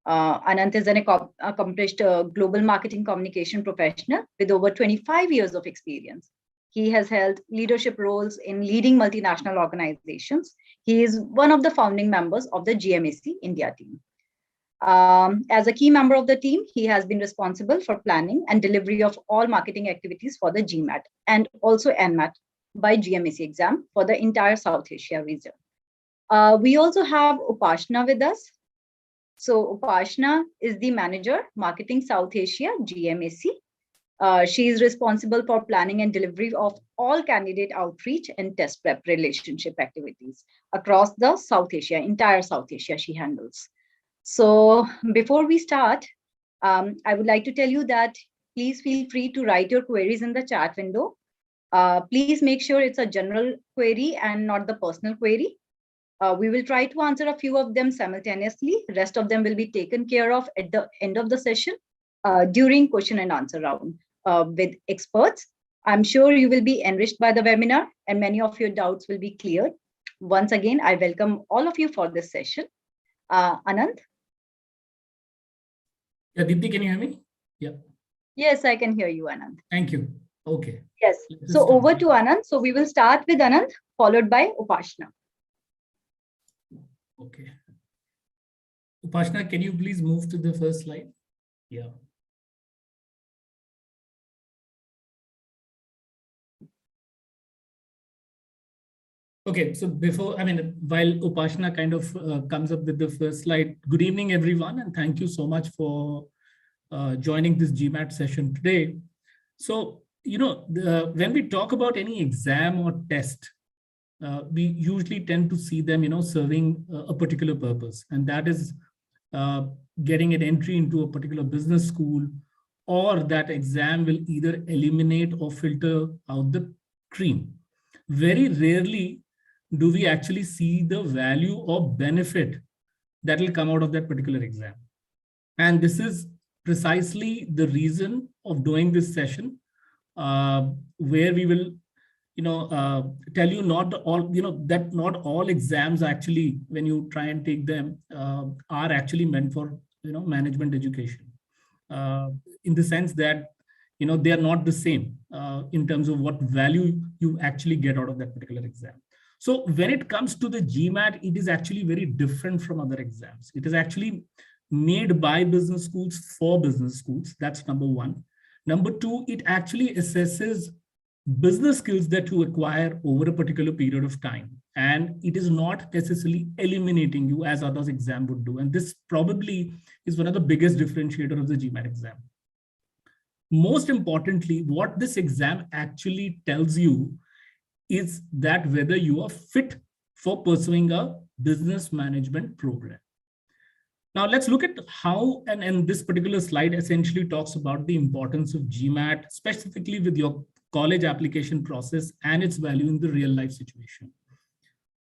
Anant is an accomplished global marketing communication professional with over 25 years of experience. He has held leadership roles in leading multinational organizations. He is one of the founding members of the GMAC India team. As a key member of the team, he has been responsible for planning and delivery of all marketing activities for the Gmat and also NMAT by GMAC exam for the entire South Asia region. We also have Upashna with us. So Upashna is the manager, marketing South Asia, GMAC. She is responsible for planning and delivery of all candidate outreach and test prep relationship activities across the South Asia, entire South Asia she handles. So before we start, I would like to tell you that please feel free to write your queries in the chat window. Please make sure it's a general query and not the personal query. We will try to answer a few of them simultaneously. Rest of them will be taken care of at the end of the session during question and answer round with experts. I'm sure you will be enriched by the webinar and many of your doubts will be cleared. Once again, I welcome all of you for this session. Anand? Yeah, Deepti, can you hear me? Yeah. Yes, I can hear you, Anand. Thank you. Okay. Yes. So over to Anand. So we will start with Anand, followed by Upashna. Okay. Upashna, can you please move to the first slide? Yeah. Okay, so while Upashna kind of comes up with the first slide, good evening, everyone, and thank you so much for joining this GMAT session today. So, when we talk about any exam or test, we usually tend to see them, serving a particular purpose, and that is getting an entry into a particular business school, or that exam will either eliminate or filter out the cream. Very rarely do we actually see the value or benefit that will come out of that particular exam. And this is precisely the reason of doing this session, where we will tell you not all, that not all exams actually, when you try and take them, are actually meant for, management education. In the sense that, they are not the same in terms of what value you actually get out of that particular exam. So when it comes to the GMAT, it is actually very different from other exams. It is actually made by business schools for business schools. That's number one. Number two, it actually assesses business skills that you acquire over a particular period of time. And it is not necessarily eliminating you as others exam would do. And this probably is one of the biggest differentiator of the GMAT exam. Most importantly, what this exam actually tells you is that whether you are fit for pursuing a business management program. Now let's look at how, and this particular slide essentially talks about the importance of GMAT, specifically with your college application process and its value in the real life situation.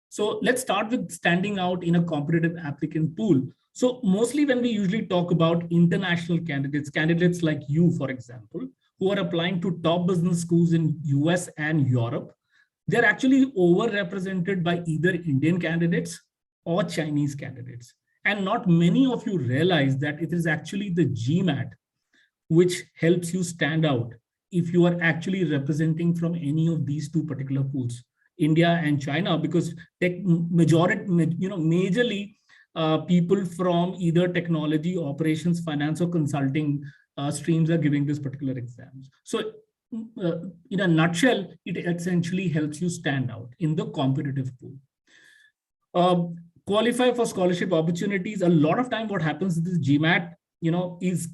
So let's start with standing out in a competitive applicant pool. So mostly when we usually talk about international candidates like you, for example, who are applying to top business schools in US and Europe, they're actually overrepresented by either Indian candidates or Chinese candidates. And not many of you realize that it is actually the GMAT which helps you stand out if you are actually representing from any of these two particular pools, India and China, because majorly people from either technology, operations, finance, or consulting streams are giving this particular exams. So in a nutshell, it essentially helps you stand out in the competitive pool. Qualify for scholarship opportunities. A lot of time what happens with this GMAT, is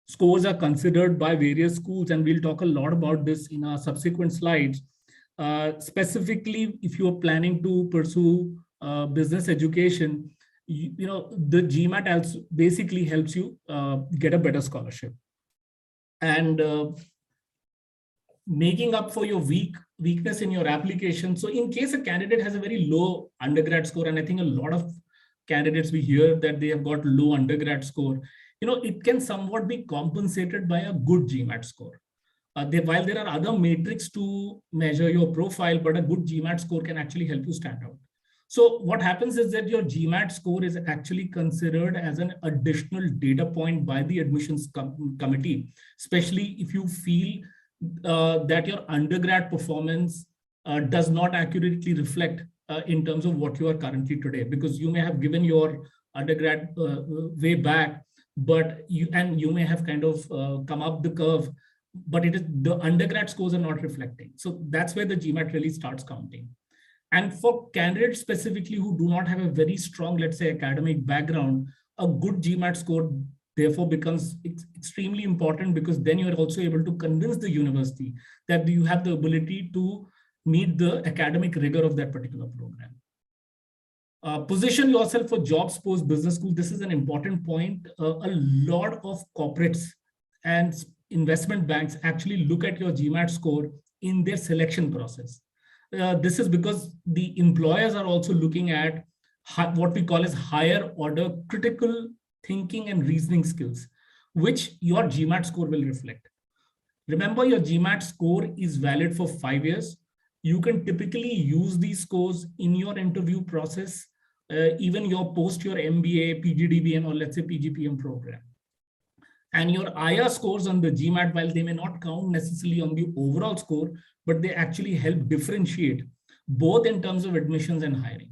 scores are considered by various schools, and we'll talk a lot about this in our subsequent slides. Specifically, if you're planning to pursue business education, the GMAT also basically helps you get a better scholarship. And making up for your weakness in your application. So in case a candidate has a very low undergrad score, and I think a lot of candidates we hear that they have got low undergrad score, it can somewhat be compensated by a good GMAT score. While there are other metrics to measure your profile, but a good GMAT score can actually help you stand out. So what happens is that your GMAT score is actually considered as an additional data point by the admissions committee, especially if you feel that your undergrad performance does not accurately reflect in terms of what you are currently today, because you may have given your undergrad way back, but you may have kind of come up the curve, but it is the undergrad scores are not reflecting. So that's where the GMAT really starts counting. And for candidates specifically who do not have a very strong, let's say, academic background, a good GMAT score therefore becomes extremely important, because then you're also able to convince the university that you have the ability to meet the academic rigor of that particular program. Position yourself for jobs post business school. This is an important point. A lot of corporates and investment banks actually look at your GMAT score in their selection process. This is because the employers are also looking at what we call as higher order critical thinking and reasoning skills, which your GMAT score will reflect. Remember, your GMAT score is valid for 5 years. You can typically use these scores in your interview process, even your MBA, PGDBM, or let's say PGPM program. And your IR scores on the GMAT, while they may not count necessarily on the overall score, but they actually help differentiate both in terms of admissions and hiring.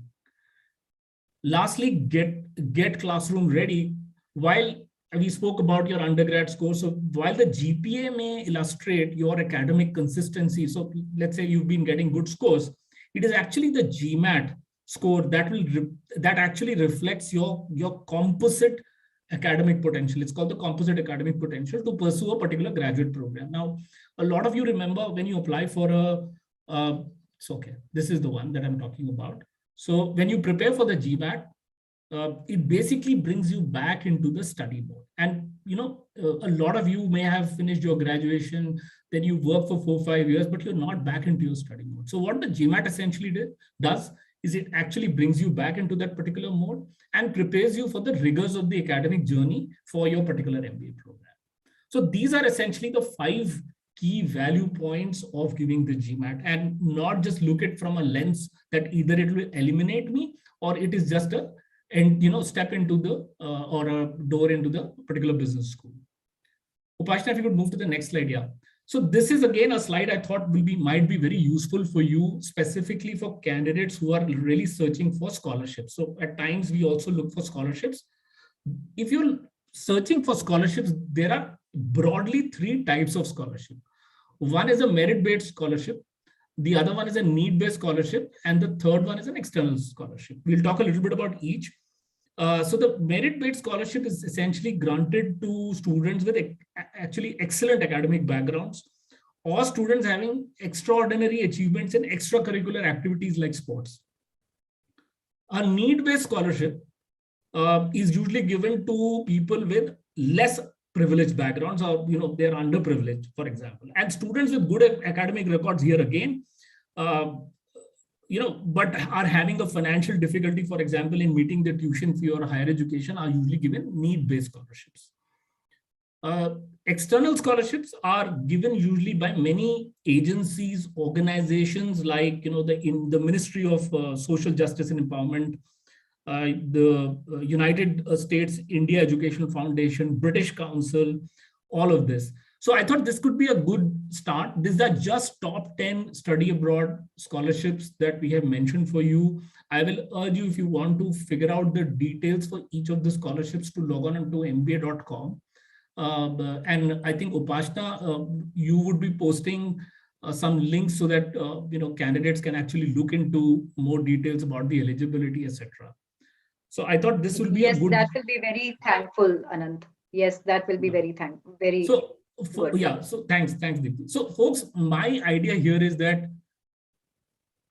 Lastly, get classroom ready. While we spoke about your undergrad score, so while the GPA may illustrate your academic consistency, so let's say you've been getting good scores, it is actually the GMAT score that actually reflects your composite academic potential. It's called the composite academic potential to pursue a particular graduate program. Now, a lot of you remember when you apply for this is the one that I'm talking about. So when you prepare for the GMAT, it basically brings you back into the study mode. And, a lot of you may have finished your graduation, then you work for 4 or 5 years, but you're not back into your study mode. So what the GMAT essentially does is it actually brings you back into that particular mode and prepares you for the rigors of the academic journey for your particular MBA program. So these are essentially the 5 key value points of giving the GMAT, and not just look at from a lens that either it will eliminate me or it is just a step into the or a door into the particular business school. Upashna, if you could move to the next slide. Yeah. So this is again a slide I thought might be very useful for you, specifically for candidates who are really searching for scholarships. So at times we also look for scholarships. If you're searching for scholarships, there are broadly 3 types of scholarship. One is a merit-based scholarship. The other one is a need-based scholarship. And the third one is an external scholarship. We'll talk a little bit about each. So the merit-based scholarship is essentially granted to students with actually excellent academic backgrounds, or students having extraordinary achievements in extracurricular activities like sports. A need-based scholarship is usually given to people with less privileged backgrounds, or they're underprivileged, for example. And students with good academic records here again, but are having a financial difficulty, for example, in meeting the tuition fee or higher education, are usually given need-based scholarships. External scholarships are given usually by many agencies, organizations like the Ministry of Social Justice and Empowerment, the United States India Educational Foundation, British Council, all of this. So I thought this could be a good start. These are just top 10 study abroad scholarships that we have mentioned for you. I will urge you, if you want to figure out the details for each of the scholarships, to log on to mba.com. And I think Upashna, you would be posting some links so that candidates can actually look into more details about the eligibility, etc. So I thought this will be a good. Yes, that will be very thankful, Anant. Yes, that will be very thankful. Very. So so thanks, Deepti. So folks, my idea here is that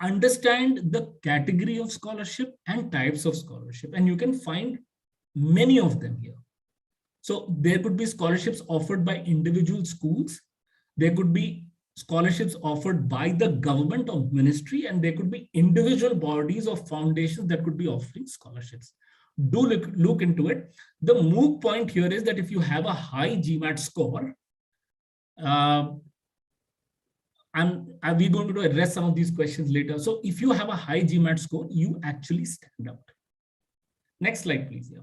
understand the category of scholarship and types of scholarship, and you can find many of them here. So there could be scholarships offered by individual schools. There could be scholarships offered by the government or ministry, and there could be individual bodies or foundations that could be offering scholarships. Do look into it. The moot point here is that if you have a high GMAT score, we're going to address some of these questions later. So if you have a high GMAT score, you actually stand out. Next slide, please. Yeah.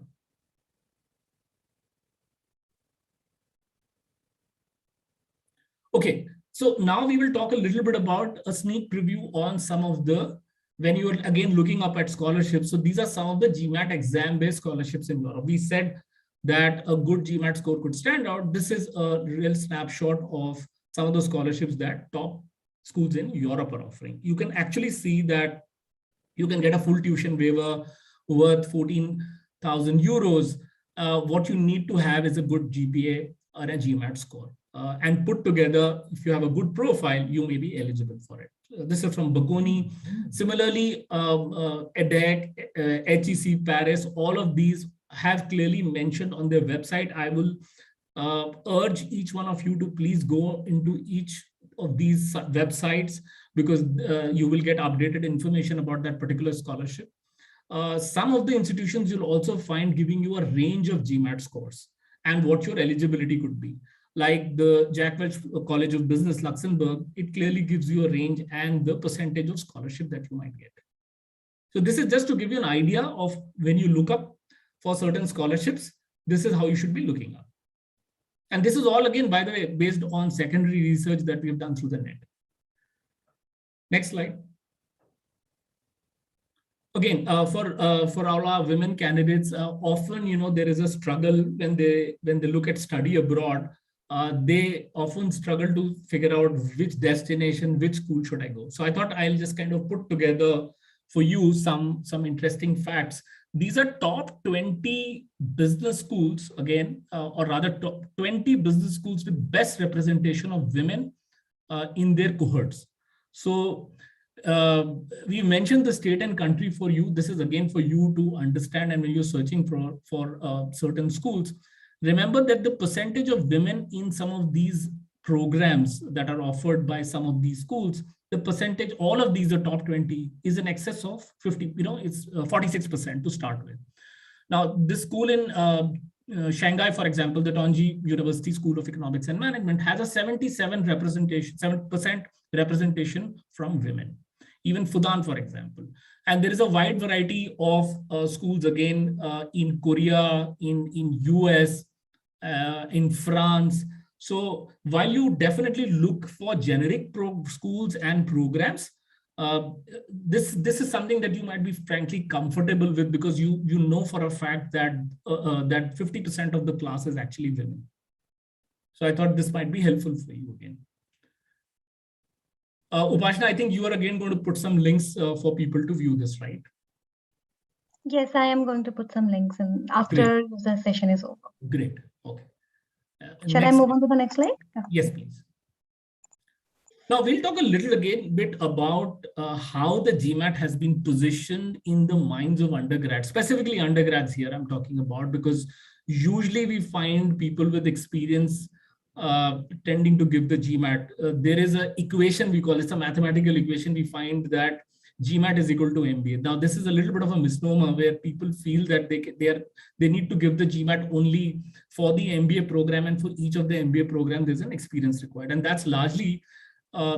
Okay, so now we will talk a little bit about a sneak preview on some of the, when you're again looking up at scholarships. So these are some of the GMAT exam-based scholarships in Europe. We said that a good GMAT score could stand out. This is a real snapshot of some of the scholarships that top schools in Europe are offering. You can actually see that you can get a full tuition waiver worth 14,000 euros. What you need to have is a good GPA or a GMAT score. And put together, if you have a good profile, you may be eligible for it. This is from Bocconi. Similarly, EDEC, HEC Paris, all of these have clearly mentioned on their website. I will urge each one of you to please go into each of these websites, because you will get updated information about that particular scholarship. Some of the institutions you'll also find giving you a range of GMAT scores and what your eligibility could be. Like the Jack Welch College of Business, Luxembourg, it clearly gives you a range and the percentage of scholarship that you might get. So this is just to give you an idea of when you look up for certain scholarships, this is how you should be looking up. And this is all, again, by the way, based on secondary research that we have done through the net. Next slide. Again, for all our women candidates, often, there is a struggle when they look at study abroad. They often struggle to figure out which destination, which school should I go. So I thought I'll just kind of put together for you some interesting facts. These are top 20 business schools, again, or rather top 20 business schools with best representation of women in their cohorts. So we mentioned the state and country for you. This is again for you to understand, and when you're searching for certain schools, remember that the percentage of women in some of these programs that are offered by some of these schools, the percentage, all of these are top 20, is in excess of 50, it's 46% to start with. Now, this school in Shanghai, for example, the Tongji University School of Economics and Management has a 7% representation from women. Even Fudan, for example. And there is a wide variety of schools, again, in Korea, in US, in France. So while you definitely look for generic schools and programs, this is something that you might be frankly comfortable with, because you know for a fact that that 50% of the class is actually women. So I thought this might be helpful for you again. Upashna, I think you are again going to put some links for people to view this, right? Yes, I am going to put some links in after the session is over. Great. Okay. Shall I move on to the next slide? Yes, please. Now we'll talk a little bit about how the GMAT has been positioned in the minds of undergrads, specifically undergrads here I'm talking about, because usually we find people with experience tending to give the GMAT. There is an equation, we call it a mathematical equation. We find that GMAT is equal to MBA. Now, this is a little bit of a misnomer where people feel that they need to give the GMAT only for the MBA program, and for each of the MBA program, there's an experience required. And that's largely,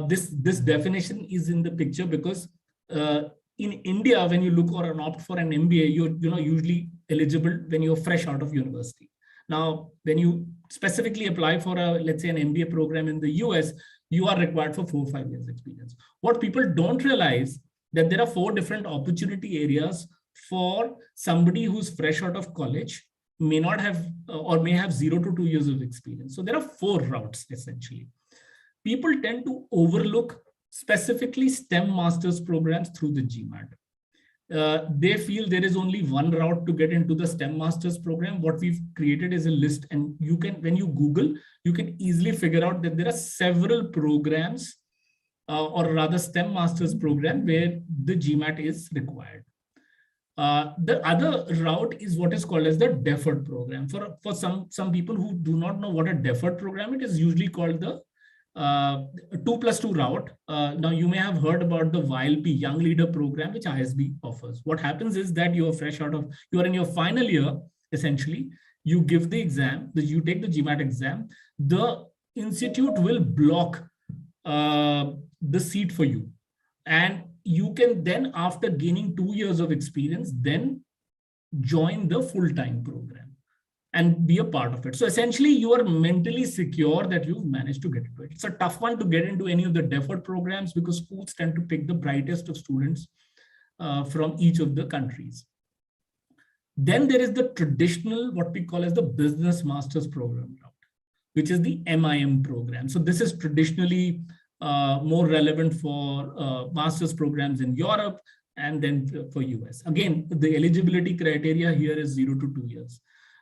this definition is in the picture because in India, when you look or opt for an MBA, you're usually eligible when you're fresh out of university. Now, when you specifically apply for let's say an MBA program in the US, you are required for 4 or 5 years experience. What people don't realize that there are 4 different opportunity areas for somebody who's fresh out of college, may not have or may have 0 to 2 years of experience. So there are 4 routes essentially. People tend to overlook specifically STEM master's programs through the GMAT. They feel there is only one route to get into the STEM master's program. What we've created is a list, and you can, when you Google, you can easily figure out that there are several programs or rather STEM master's program where the GMAT is required. The other route is what is called as the deferred program. For some people who do not know what a deferred program, it is usually called the 2+2 route. Now you may have heard about the YLP, Young Leader Program, which ISB offers. What happens is that you are fresh out of, you are in your final year, essentially, you give the exam, you take the GMAT exam, the institute will block the seat for you. And you can then, after gaining 2 years of experience, then join the full-time program and be a part of it. So essentially, you are mentally secure that you've managed to get into it. It's a tough one to get into any of the deferred programs because schools tend to pick the brightest of students from each of the countries. Then there is the traditional, what we call as the business master's program route, which is the MIM program. So this is traditionally more relevant for master's programs in Europe and then for US. Again, the eligibility criteria here is 0 to 2 years.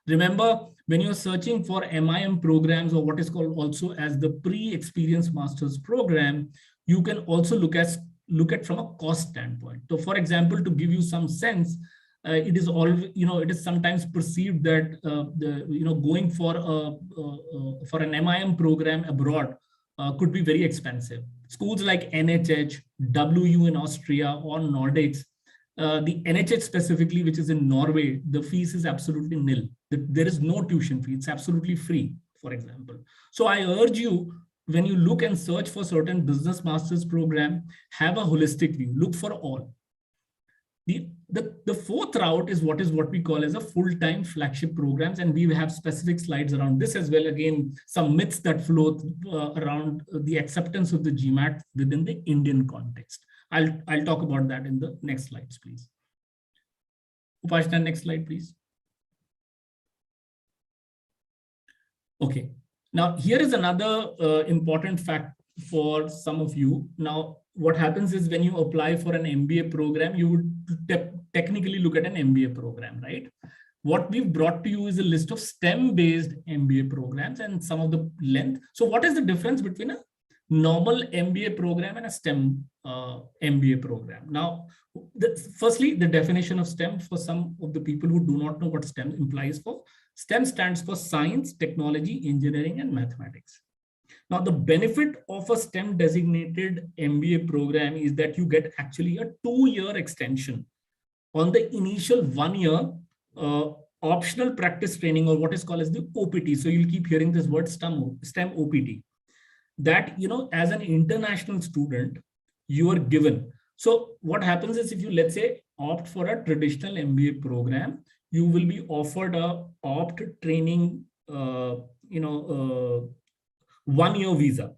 Remember, when you're searching for MIM programs or what is called also as the pre-experienced master's program, you can also look at from a cost standpoint. So for example, to give you some sense, it is all, it is sometimes perceived that going for an MIM program abroad could be very expensive. Schools like NHH, WU in Austria, or Nordics, the NHH specifically, which is in Norway, the fees is absolutely nil. There is no tuition fee. It's absolutely free, for example. So I urge you, when you look and search for certain business master's program, have a holistic view. Look for all. The fourth route is what we call as a full-time flagship programs, and we have specific slides around this as well. Again, some myths that float around the acceptance of the GMAT within the Indian context. I'll talk about that in the next slides, please. Upashna, next slide, please. Okay. Now, here is another important fact for some of you. Now, what happens is when you apply for an MBA program, you would technically look at an MBA program, right? What we've brought to you is a list of STEM-based MBA programs and some of the length. So what is the difference between a normal MBA program and a STEM MBA program? Now, firstly, the definition of STEM for some of the people who do not know what STEM implies for. STEM stands for science, technology, engineering, and mathematics. Now, the benefit of a STEM designated MBA program is that you get actually a 2-year extension on the initial 1-year optional practice training, or what is called as the OPT. So you'll keep hearing this word STEM OPT. That, as an international student, you are given. So what happens is, if you, let's say, opt for a traditional MBA program, you will be offered a opt training, 1-year visa.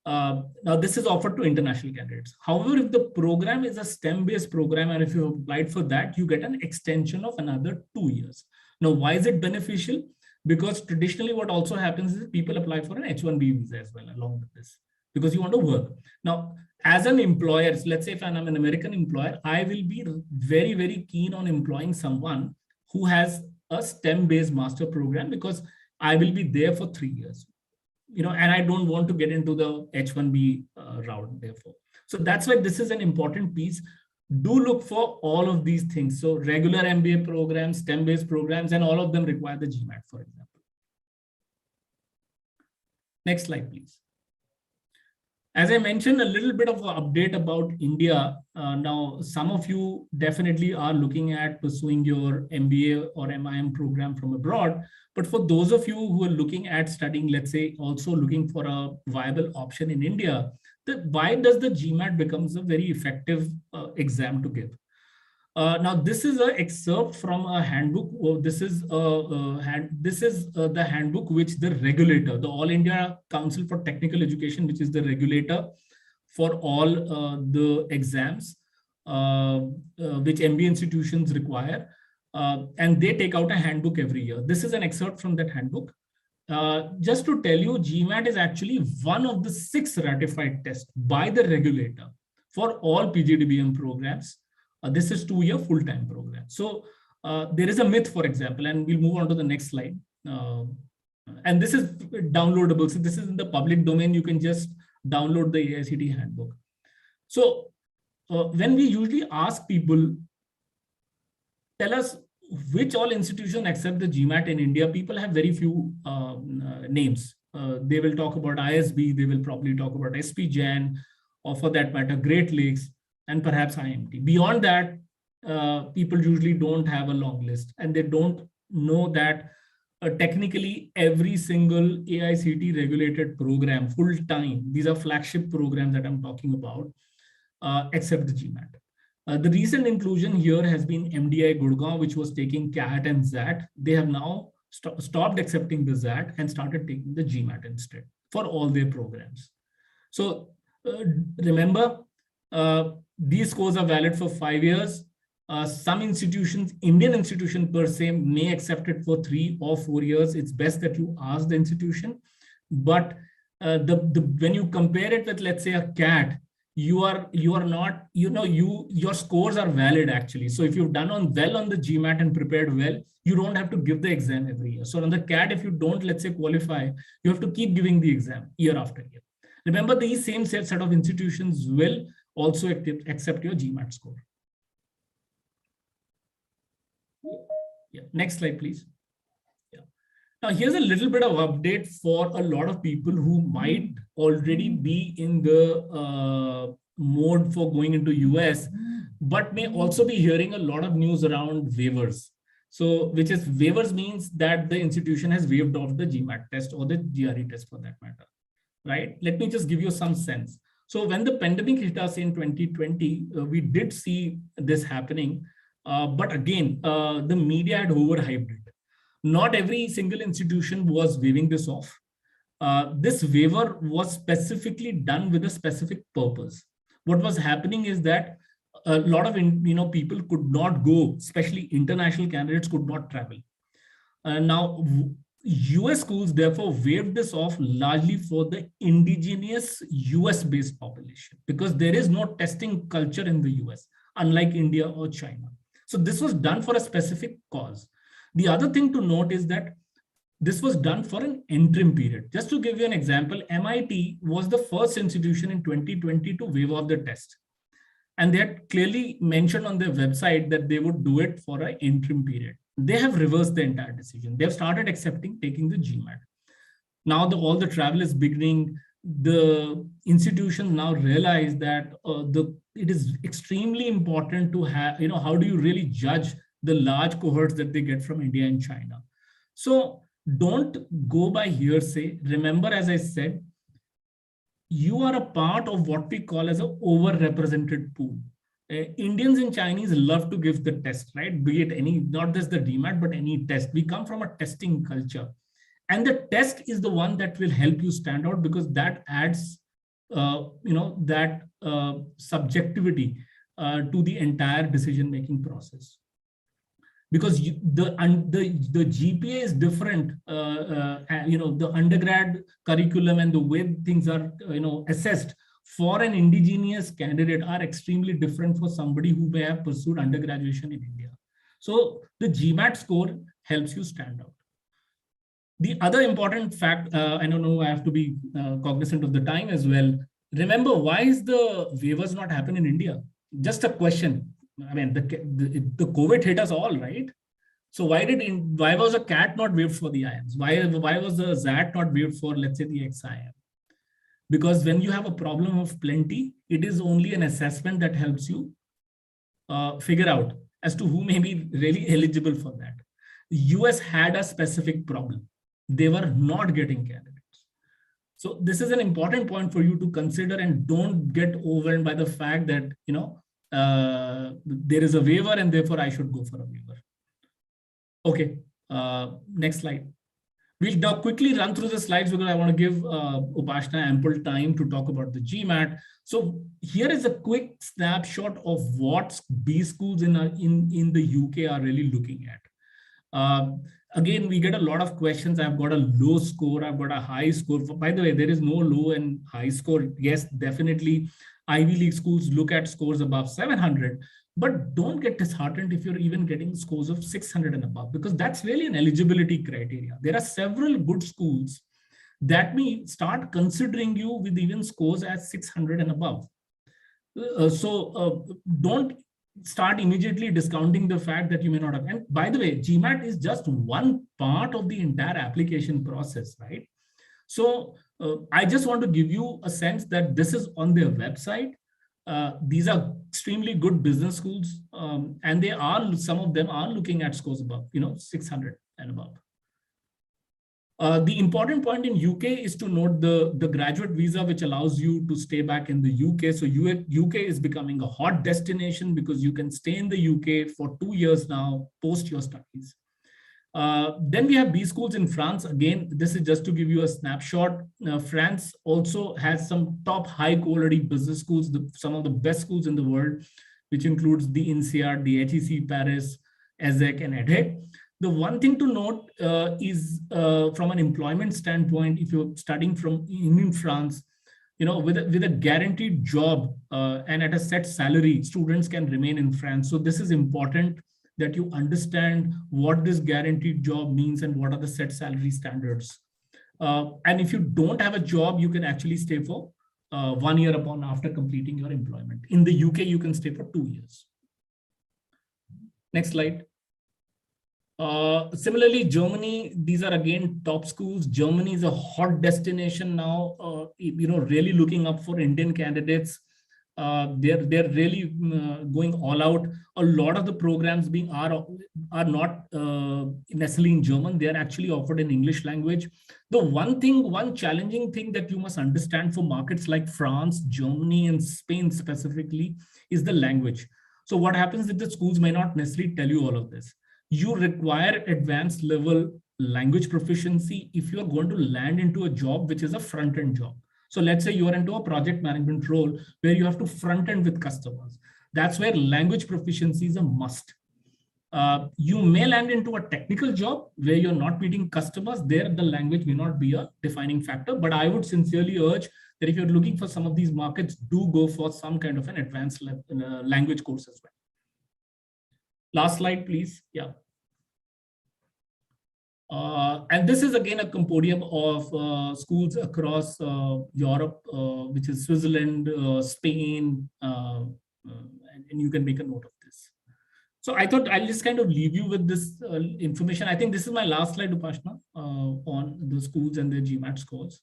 Now, this is offered to international candidates. However, if the program is a STEM-based program, and if you applied for that, you get an extension of another 2 years. Now, why is it beneficial? Because traditionally what also happens is people apply for an H-1B visa as well along with this, because you want to work. Now, as an employer, so let's say if I'm an American employer, I will be very, very keen on employing someone who has a STEM-based master program, because I will be there for 3 years. And I don't want to get into the H-1B route, therefore. So that's why this is an important piece. Do look for all of these things. So regular MBA programs, STEM-based programs, and all of them require the GMAT, for example. Next slide, please. As I mentioned, a little bit of an update about India. Now, some of you definitely are looking at pursuing your MBA or MIM program from abroad. But for those of you who are looking at studying, let's say, also looking for a viable option in India, why does the GMAT becomes a very effective exam to give? Now, this is an excerpt from a handbook. This is the handbook which the regulator, the All India Council for Technical Education, which is the regulator for all the exams which MBA institutions require. And they take out a handbook every year. This is an excerpt from that handbook. Just to tell you, GMAT is actually one of the 6 ratified tests by the regulator for all PGDBM programs. This is 2-year full-time program. So there is a myth, for example, and we'll move on to the next slide. And this is downloadable. So this is in the public domain. You can just download the AICTE handbook. So when we usually ask people, tell us which all institutions accept the GMAT in India, people have very few names. They will talk about ISB, they will probably talk about SP Jain, or for that matter, Great Lakes, and perhaps IMT. Beyond that, people usually don't have a long list, and they don't know that technically every single AICTE regulated program full time. These are flagship programs that I'm talking about, except the GMAT. The recent inclusion here has been MDI Gurgaon, which was taking CAT and ZAT. They have now stopped accepting the ZAT and started taking the GMAT instead for all their programs. So remember, these scores are valid for 5 years. Some institutions, Indian institution per se, may accept it for 3 or 4 years. It's best that you ask the institution. But when you compare it with, let's say, a CAT, you are not, your scores are valid actually. So if you've done well on the GMAT and prepared well, you don't have to give the exam every year. So on the CAT, if you don't, let's say, qualify, you have to keep giving the exam year after year. Remember, these same set of institutions will also accept your GMAT score. Yeah. Next slide, please. Yeah. Now, here's a little bit of update for a lot of people who might already be in the mode for going into US, but may also be hearing a lot of news around waivers. So, which is waivers means that the institution has waived off the GMAT test or the GRE test for that matter, right? Let me just give you some sense. So when the pandemic hit us in 2020, we did see this happening. But again, the media had overhyped it. Not every single institution was waiving this off. This waiver was specifically done with a specific purpose. What was happening is that a lot of people could not go, especially international candidates could not travel. Now, US schools therefore waived this off largely for the indigenous US-based population because there is no testing culture in the US, unlike India or China. So this was done for a specific cause. The other thing to note is that this was done for an interim period. Just to give you an example, MIT was the first institution in 2020 to waive off the test. And they had clearly mentioned on their website that they would do it for an interim period. They have reversed the entire decision. They've started taking the GMAT. Now all the travel is beginning. The institutions now realize that it is extremely important to have, how do you really judge the large cohorts that they get from India and China? So don't go by hearsay. Remember, as I said, you are a part of what we call as an overrepresented pool. Indians and Chinese love to give the test, right? Be it not just the GMAT, but any test. We come from a testing culture. And the test is the one that will help you stand out because that adds, that subjectivity to the entire decision-making process. Because the GPA is different, the undergrad curriculum and the way things are, assessed for an indigenous candidate are extremely different for somebody who may have pursued undergraduation in India. So the GMAT score helps you stand out. The other important fact, I don't know, I have to be cognizant of the time as well. Remember, why is the waivers not happen in India? Just a question. I mean, the COVID hit us all, right? So why was a CAT not waived for the IIMs? Why was the ZAT not waived for, let's say, the XIM? Because when you have a problem of plenty, it is only an assessment that helps you figure out as to who may be really eligible for that. The US had a specific problem. They were not getting candidates. So this is an important point for you to consider and don't get overwhelmed by the fact that, there is a waiver and therefore I should go for a waiver. Okay, next slide. We'll now quickly run through the slides because I want to give Upashna ample time to talk about the GMAT. So here is a quick snapshot of what B schools in the UK are really looking at. Again, we get a lot of questions. I've got a low score. I've got a high score. By the way, there is no low and high score. Yes, definitely. Ivy League schools look at scores above 700, but don't get disheartened if you're even getting scores of 600 and above, because that's really an eligibility criteria. There are several good schools that may start considering you with even scores at 600 and above. Don't start immediately discounting the fact that you may not have. And by the way, GMAT is just one part of the entire application process, right? So I just want to give you a sense that this is on their website. These are extremely good business schools, and some of them are looking at scores above, 600 and above. The important point in UK is to note the graduate visa, which allows you to stay back in the UK. So UK is becoming a hot destination because you can stay in the UK for 2 years now, post your studies. Then we have B schools in France. Again, this is just to give you a snapshot. France also has some top high quality business schools, some of the best schools in the world, which includes the INSEAD, the HEC Paris, ESSEC, and EDHEC. The one thing to note is from an employment standpoint, if you're studying in France, with a guaranteed job and at a set salary, students can remain in France. So this is important that you understand what this guaranteed job means and what are the set salary standards. And if you don't have a job, you can actually stay for 1 year after completing your employment. In the UK, you can stay for 2 years. Next slide. Similarly, Germany, these are again top schools. Germany is a hot destination now, really looking up for Indian candidates. They're really going all out. A lot of the programs are not necessarily in German. They're actually offered in English language. The one challenging thing that you must understand for markets like France, Germany, and Spain specifically is the language. So what happens is the schools may not necessarily tell you all of this. You require advanced level language proficiency if you're going to land into a job which is a front-end job. So let's say you're into a project management role where you have to front-end with customers. That's where language proficiency is a must. You may land into a technical job where you're not meeting customers. There, the language may not be a defining factor, but I would sincerely urge that if you're looking for some of these markets, do go for some kind of an advanced language course as well. Last slide, please. Yeah. And this is again a compendium of schools across Europe, which is Switzerland, Spain, and you can make a note of this. So I thought I'll just kind of leave you with this information. I think this is my last slide, Upashna, on the schools and their GMAT scores.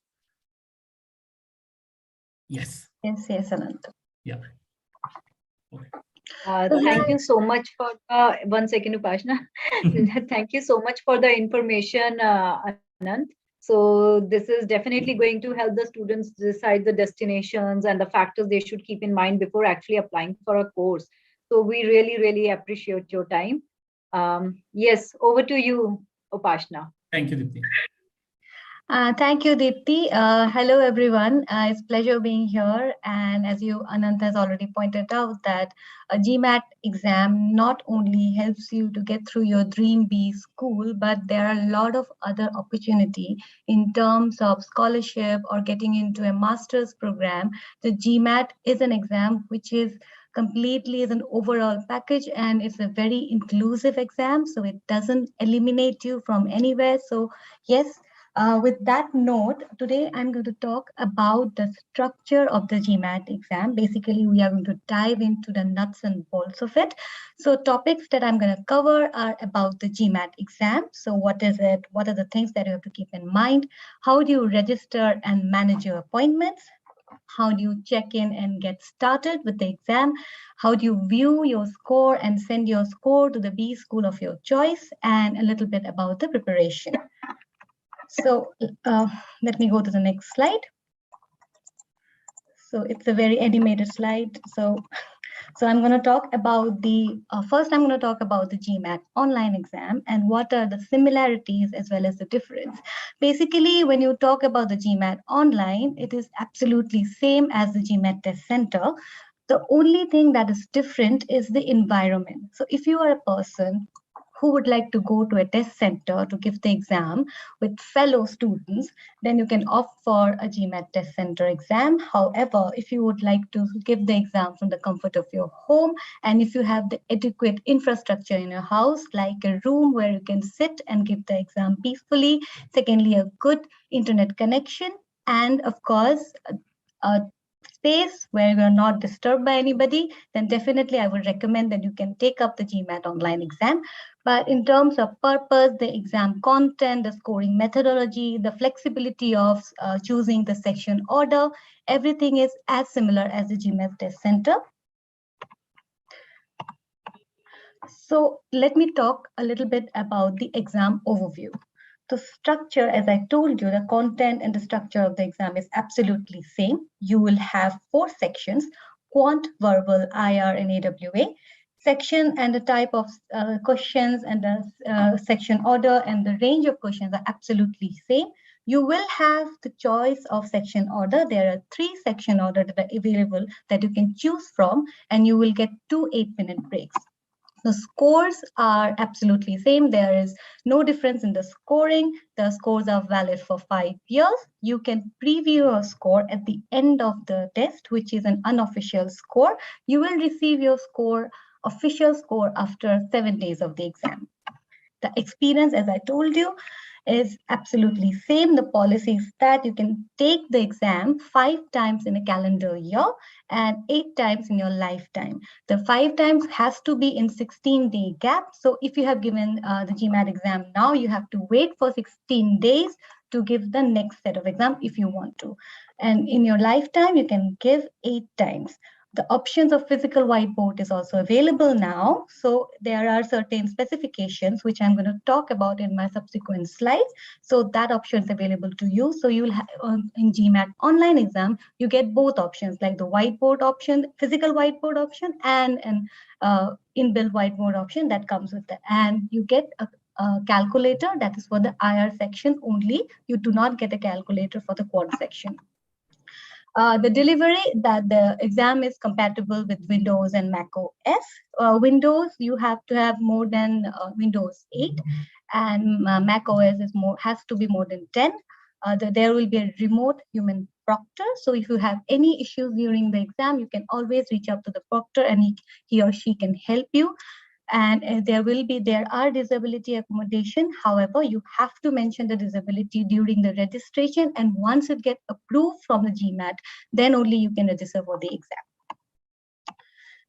Yes. Yes, Anant. Yeah. Okay. Thank you so much for 1 second, Upashna. Thank you so much for the information, Anant. So this is definitely going to help the students decide the destinations and the factors they should keep in mind before actually applying for a course. So we really, really appreciate your time. Yes, over to you, Upashna. Thank you, Dipti. Thank you, Deepti. Hello, everyone. It's a pleasure being here. And as Anant has already pointed out, that a GMAT exam not only helps you to get through your dream B school, but there are a lot of other opportunity in terms of scholarship or getting into a master's program. The GMAT is an exam which is completely is an overall package, and it's a very inclusive exam. So it doesn't eliminate you from anywhere. So yes, with that note, today I'm going to talk about the structure of the GMAT exam. Basically, we are going to dive into the nuts and bolts of it. So topics that I'm going to cover are about the GMAT exam. So what is it? What are the things that you have to keep in mind? How do you register and manage your appointments? How do you check in and get started with the exam? How do you view your score and send your score to the B school of your choice? And a little bit about the preparation. So let me go to the next slide. So it's a very animated slide. So I'm going to talk about first I'm going to talk about the GMAT online exam and what are the similarities as well as the difference. Basically, when you talk about the GMAT online, it is absolutely same as the GMAT test center. The only thing that is different is the environment. So if you are a person who would like to go to a test center to give the exam with fellow students, then you can opt for a GMAT test center exam. However, if you would like to give the exam from the comfort of your home, and if you have the adequate infrastructure in your house, like a room where you can sit and give the exam peacefully, secondly, a good internet connection, and of course, a space where you are not disturbed by anybody, then definitely I would recommend that you can take up the GMAT online exam. But in terms of purpose, the exam content, the scoring methodology, the flexibility of choosing the section order, everything is as similar as the GMAT test center. So let me talk a little bit about the exam overview. The structure, as I told you, the content and the structure of the exam is absolutely same. You will have 4 sections: quant, verbal, IR, and AWA. Section and the type of questions and the section order and the range of questions are absolutely same. You will have the choice of section order. There are 3 section orders that are available that you can choose from, and you will get 2 8-minute breaks. The scores are absolutely same. There is no difference in the scoring. The scores are valid for 5 years. You can preview your score at the end of the test, which is an unofficial score. You will receive your score, official score, after 7 days of the exam. The experience, as I told you, is absolutely same. The policy is that you can take the exam 5 times in a calendar year and 8 times in your lifetime. The 5 times has to be in 16-day gap. So if you have given the GMAT exam now, you have to wait for 16 days to give the next set of exam if you want to. And in your lifetime, you can give 8 times. The options of physical whiteboard is also available now. So there are certain specifications, which I'm going to talk about in my subsequent slides. So that option is available to you. So you will have in GMAT online exam, you get both options, like the whiteboard option, physical whiteboard option, and an inbuilt whiteboard option that comes with it. And you get a calculator that is for the IR section only. You do not get a calculator for the quad section. The delivery, that the exam is compatible with Windows and Mac OS. Windows, you have to have more than Windows 8, and Mac OS has to be more than 10. There will be a remote human proctor. So if you have any issues during the exam, you can always reach out to the proctor, and he or she can help you. And there are disability accommodation. However, you have to mention the disability during the registration, and once it gets approved from the GMAT, then only you can register for the exam.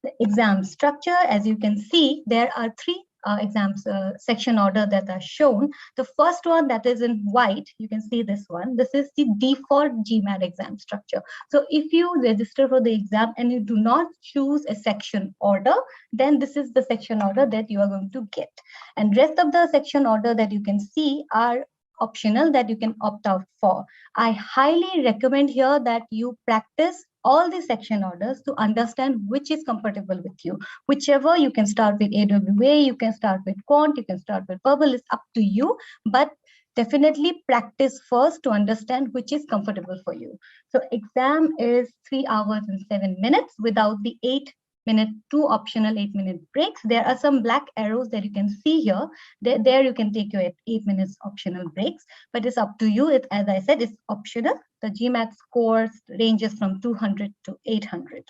The exam structure, as you can see, there are 3 exams section order that are shown. The first one that is in white, you can see this one. This is the default GMAT exam structure. So if you register for the exam and you do not choose a section order, then this is the section order that you are going to get. And rest of the section order that you can see are optional, that you can opt out for. I highly recommend here that you practice all the section orders to understand which is compatible with you. Whichever, you can start with AWA, you can start with quant, you can start with verbal, it's up to you. But definitely practice first to understand which is comfortable for you. So exam is 3 hours and 7 minutes without the 8-minute, 2 optional 8-minute breaks. There are some black arrows that you can see here. There you can take your 8 minutes optional breaks, but it's up to you. As I said, it's optional. The GMAT scores ranges from 200 to 800.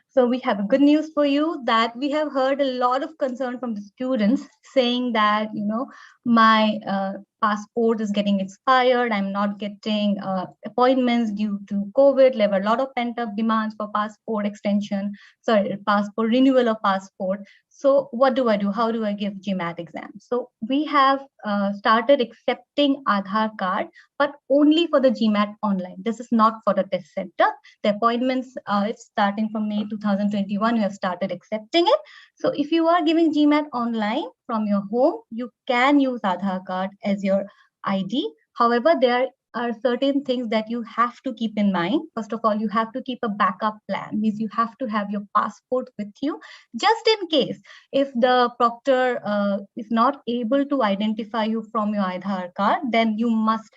So we have a good news for you, that we have heard a lot of concern from the students saying that, my passport is getting expired. I'm not getting appointments due to COVID. There were a lot of pent-up demands for passport extension, passport renewal of passport. So what do I do? How do I give GMAT exam? So we have started accepting Aadhaar card, but only for the GMAT online. This is not for the test center. The appointments, it's starting from May 2021, we have started accepting it. So if you are giving GMAT online from your home, you can use Aadhaar card as your ID. However, there are certain things that you have to keep in mind. First of all, you have to keep a backup plan. Means you have to have your passport with you, just in case if the proctor is not able to identify you from your Aadhaar card, then you must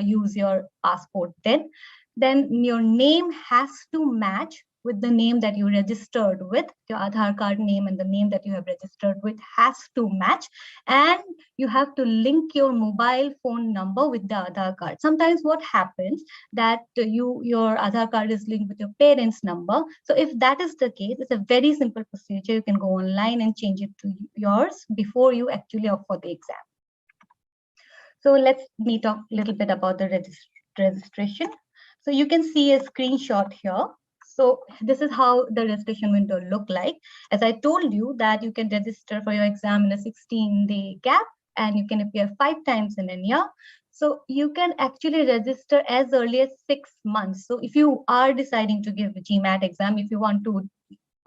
use your passport. Then your name has to match with the name that you registered with. Your Aadhaar card name and the name that you have registered with has to match, and you have to link your mobile phone number with the Aadhaar card. Sometimes what happens that your Aadhaar card is linked with your parents' number. So if that is the case, it's a very simple procedure. You can go online and change it to yours before you actually opt for the exam. So let me talk a little bit about the registration. So you can see a screenshot here. So this is how the registration window look like. As I told you that you can register for your exam in a 16-day gap, and you can appear 5 times in a year. So you can actually register as early as 6 months. So if you are deciding to give a GMAT exam, if you want to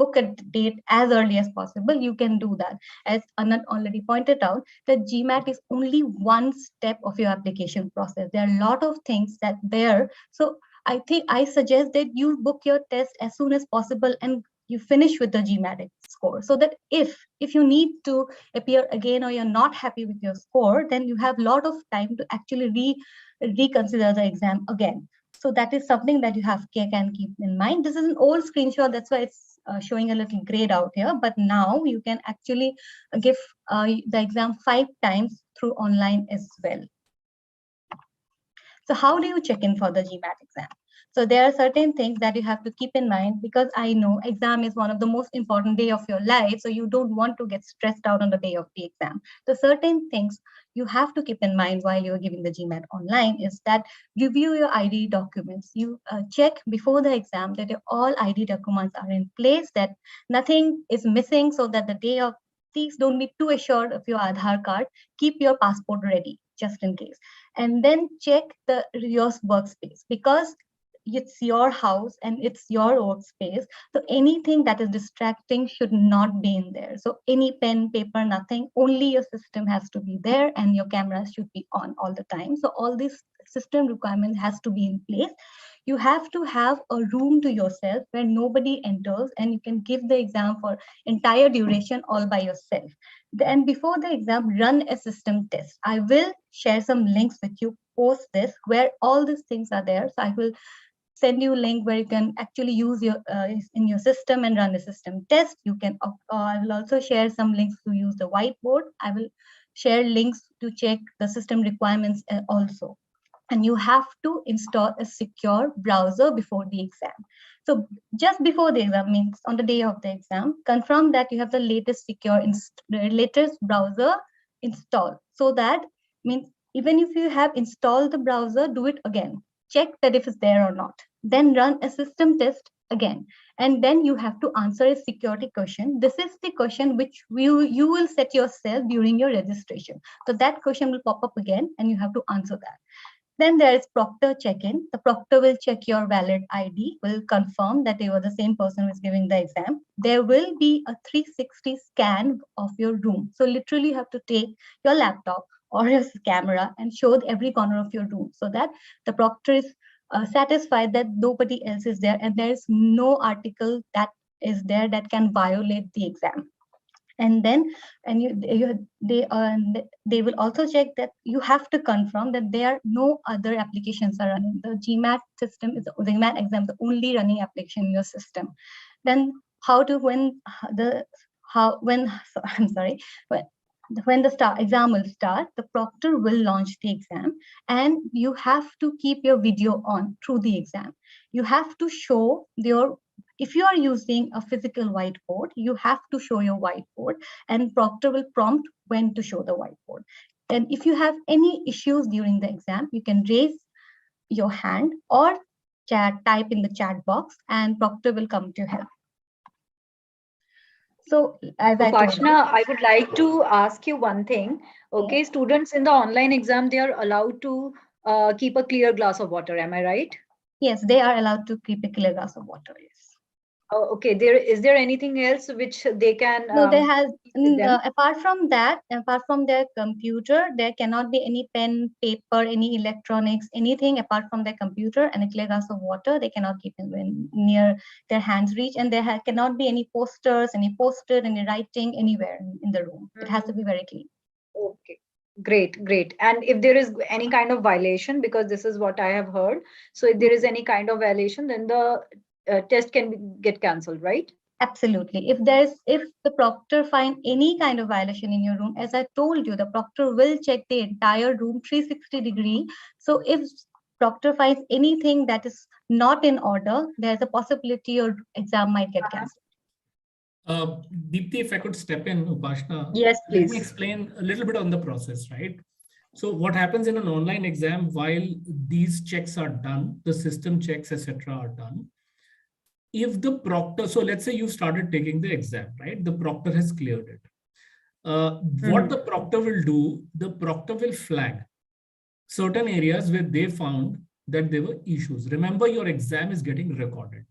book a date as early as possible, you can do that. As Anand already pointed out, that GMAT is only one step of your application process. There are a lot of things that there. So I suggest that you book your test as soon as possible and you finish with the Gmat score, so that if you need to appear again or you're not happy with your score, then you have a lot of time to actually reconsider the exam again. So that is something that you can keep in mind. This is an old screenshot, that's why it's showing a little grayed out here, but now you can actually give the exam 5 times through online as well. So how do you check in for the Gmat exam? So there are certain things that you have to keep in mind, because I know exam is one of the most important day of your life. So you don't want to get stressed out on the day of the exam. So certain things you have to keep in mind while you're giving the Gmat online is that review your ID documents. You check before the exam that all ID documents are in place, that nothing is missing, so that the day of, please don't be too assured of your Aadhaar card. Keep your passport ready just in case. And then check your workspace, because it's your house and it's your workspace. So anything that is distracting should not be in there. So any pen, paper, nothing, only your system has to be there and your camera should be on all the time. So all these system requirements has to be in place. You have to have a room to yourself where nobody enters, and you can give the exam for entire duration all by yourself. Then before the exam, run a system test. I will share some links with you post this where all these things are there. So I will send you a link where you can actually use your in your system and run a system test. You can I will also share some links to use the whiteboard. I will share links to check the system requirements also. And you have to install a secure browser before the exam. So just before the exam, means on the day of the exam, confirm that you have the latest latest browser installed. So that means even if you have installed the browser, do it again. Check that if it's there or not. Then run a system test again. And then you have to answer a security question. This is the question which you will set yourself during your registration. So that question will pop up again and you have to answer that. Then there is Proctor Check-In. The proctor will check your valid ID, will confirm that you are the same person who is giving the exam. There will be a 360 scan of your room. So literally you have to take your laptop or your camera and show every corner of your room, so that the proctor is satisfied that nobody else is there and there is no article that is there that can violate the exam. And then they will also check that you have to confirm that there are no other applications are running. The Gmat system is the Gmat exam, the only running application in your system. Then when the exam will start, the proctor will launch the exam, and you have to keep your video on through the exam. You have to show if you are using a physical whiteboard, you have to show your whiteboard, and proctor will prompt when to show the whiteboard. And if you have any issues during the exam, you can raise your hand or type in the chat box, and proctor will come to help. So as Upashna, I would like to ask you one thing. Okay, yes. Students in the online exam, they are allowed to keep a clear glass of water. Am I right? Yes, they are allowed to keep a clear glass of water. Yes. Okay. Is there anything else which they can? No, there has. Apart from that, apart from their computer, there cannot be any pen, paper, any electronics, anything apart from their computer and a clear glass of water. They cannot keep near their hands reach, and there cannot be any posters, any poster, any writing anywhere in the room. It has to be very clean. Okay. Great. And if there is any kind of violation, because this is what I have heard, so if there is any kind of violation, then the test can get cancelled, right? Absolutely. If the proctor find any kind of violation in your room, as I told you, the proctor will check the entire room 360 degree. So if proctor finds anything that is not in order, there's a possibility your exam might get cancelled. Deepti, if I could step in, Upashna. Yes, please. Let me explain a little bit on the process, right? So what happens in an online exam, while these checks are done, the system checks, etc. are done. If the proctor, so let's say you started taking the exam, right? The proctor has cleared it. What the proctor will do, the proctor will flag certain areas where they found that there were issues. Remember, your exam is getting recorded.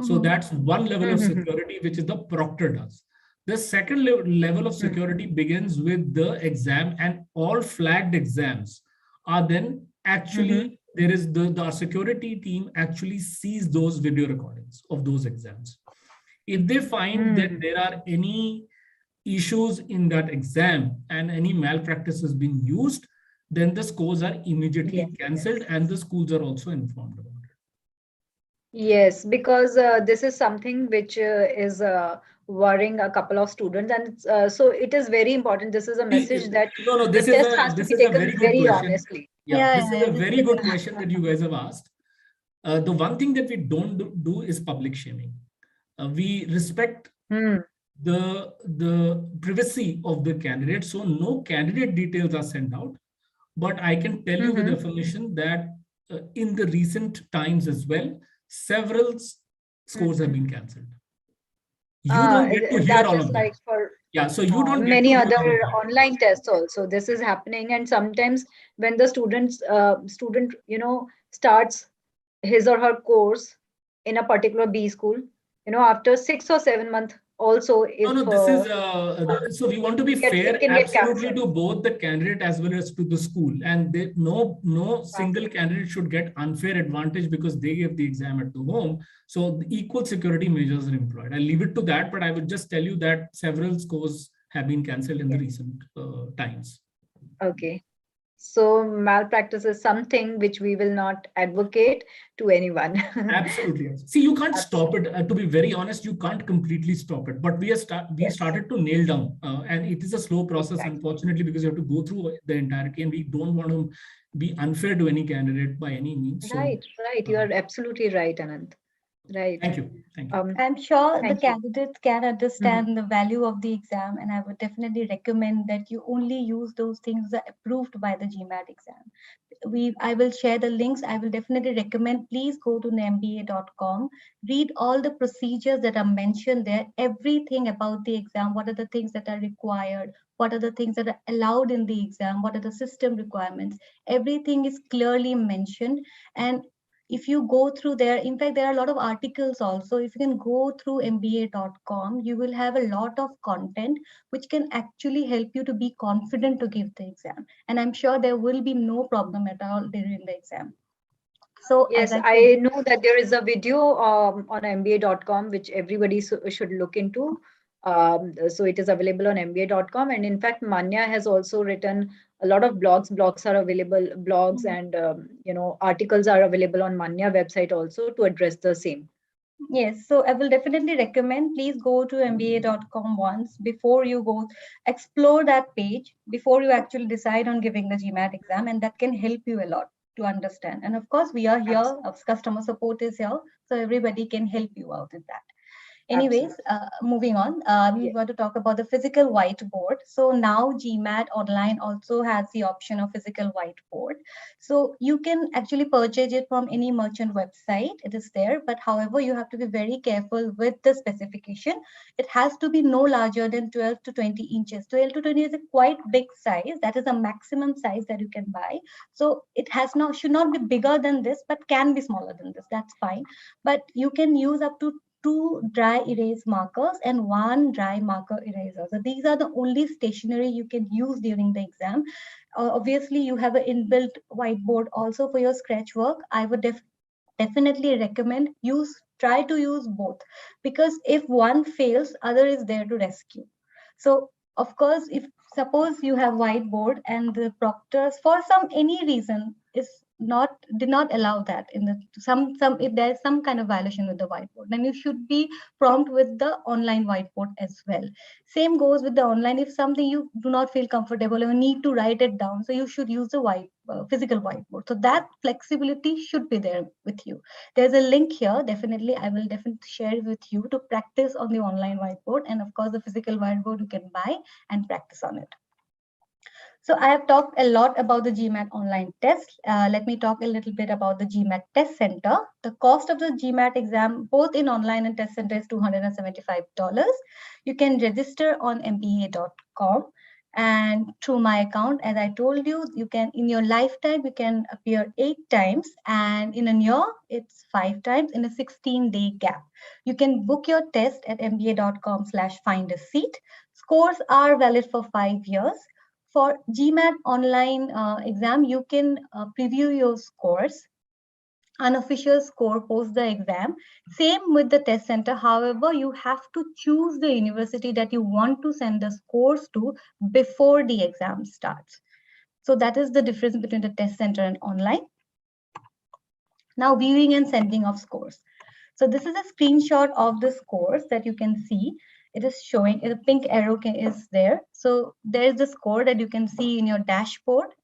So that's one level of security, which is the proctor does. The second level of security begins with the exam, and all flagged exams are then actually, there is the security team actually sees those video recordings of those exams. If they find that there are any issues in that exam and any malpractice has been used, then the scores are immediately cancelled, and the schools are also informed about it. Yes, because this is something which is worrying a couple of students, and so it is very important. This is a message that This the test has to be taken very good very question. honestly. This is a very good question that you guys have asked. The one thing that we don't do is public shaming. We respect the privacy of the candidate, so no candidate details are sent out. But I can tell you with affirmation that in the recent times as well, several scores have been cancelled. You don't get to hear all of that. So you don't get many to other hear all of online tests also. This is happening, and sometimes when the student starts his or her course in a particular B school, after 6 or 7 months also, if this is so we want to be fair absolutely to both the candidate as well as to the school, and no single candidate should get unfair advantage because they give the exam at the home. So the equal security measures are employed. I'll leave it to that, but I would just tell you that several scores have been cancelled in the recent times. Okay. So malpractice is something which we will not advocate to anyone. Absolutely. See, you can't stop it. To be very honest, you can't completely stop it. But we started to nail down, and it is a slow process, unfortunately, because you have to go through the entirety, and we don't want to be unfair to any candidate by any means. Right. You are absolutely right, Anant. Right. Thank you. I'm sure the candidates can understand the value of the exam, and I would definitely recommend that you only use those things that are approved by the GMAT exam. I will share the links. I will definitely recommend, please go to mba.com, read all the procedures that are mentioned there, everything about the exam, what are the things that are required, what are the things that are allowed in the exam, what are the system requirements, everything is clearly mentioned. And if you go through there, in fact, there are a lot of articles also. If you can go through mba.com, you will have a lot of content which can actually help you to be confident to give the exam. And I'm sure there will be no problem at all during the exam. So yes, I know that there is a video on mba.com which everybody should look into. So it is available on mba.com, and in fact Manya has also written a lot of blogs are available, and articles are available on Manya website also to address the same. Yes, so I will definitely recommend, please go to mba.com once before you go explore that page, before you actually decide on giving the GMAT exam, and that can help you a lot to understand. And of course, we are here, customer support is here, so everybody can help you out with that. Anyways, moving on, we want to talk about the physical whiteboard. So now GMAT Online also has the option of physical whiteboard. So you can actually purchase it from any merchant website. It is there, but however, you have to be very careful with the specification. It has to be no larger than 12 to 20 inches. 12 to 20 is a quite big size. That is the maximum size that you can buy. So it should not be bigger than this, but can be smaller than this. That's fine. But you can use up to 2 dry erase markers and 1 dry marker eraser. So these are the only stationery you can use during the exam. Obviously, you have an inbuilt whiteboard also for your scratch work. I would definitely recommend try to use both, because if one fails, other is there to rescue. So of course, if suppose you have whiteboard and the proctors for any reason did not allow that in the if there's some kind of violation with the whiteboard, then you should be prompt with the online whiteboard as well. Same goes with the online. If something you do not feel comfortable or need to write it down, so you should use the physical whiteboard. So that flexibility should be there with you. There's a link here. I will definitely share it with you to practice on the online whiteboard, and of course the physical whiteboard you can buy and practice on it. So I have talked a lot about the GMAT online test. Let me talk a little bit about the GMAT test center. The cost of the GMAT exam, both in online and test center, is $275. You can register on mba.com. And through my account, as I told you, you can, in your lifetime, you can appear 8 times, and in a year, it's 5 times in a 16-day gap. You can book your test at mba.com/find-a-seat. Scores are valid for 5 years. For GMAT online exam, you can preview your scores, unofficial score post the exam. Same with the test center. However, you have to choose the university that you want to send the scores to before the exam starts. So that is the difference between the test center and online. Now, viewing and sending of scores. So this is a screenshot of the scores that you can see. It is showing, a pink arrow is there. So there's the score that you can see in your dashboard.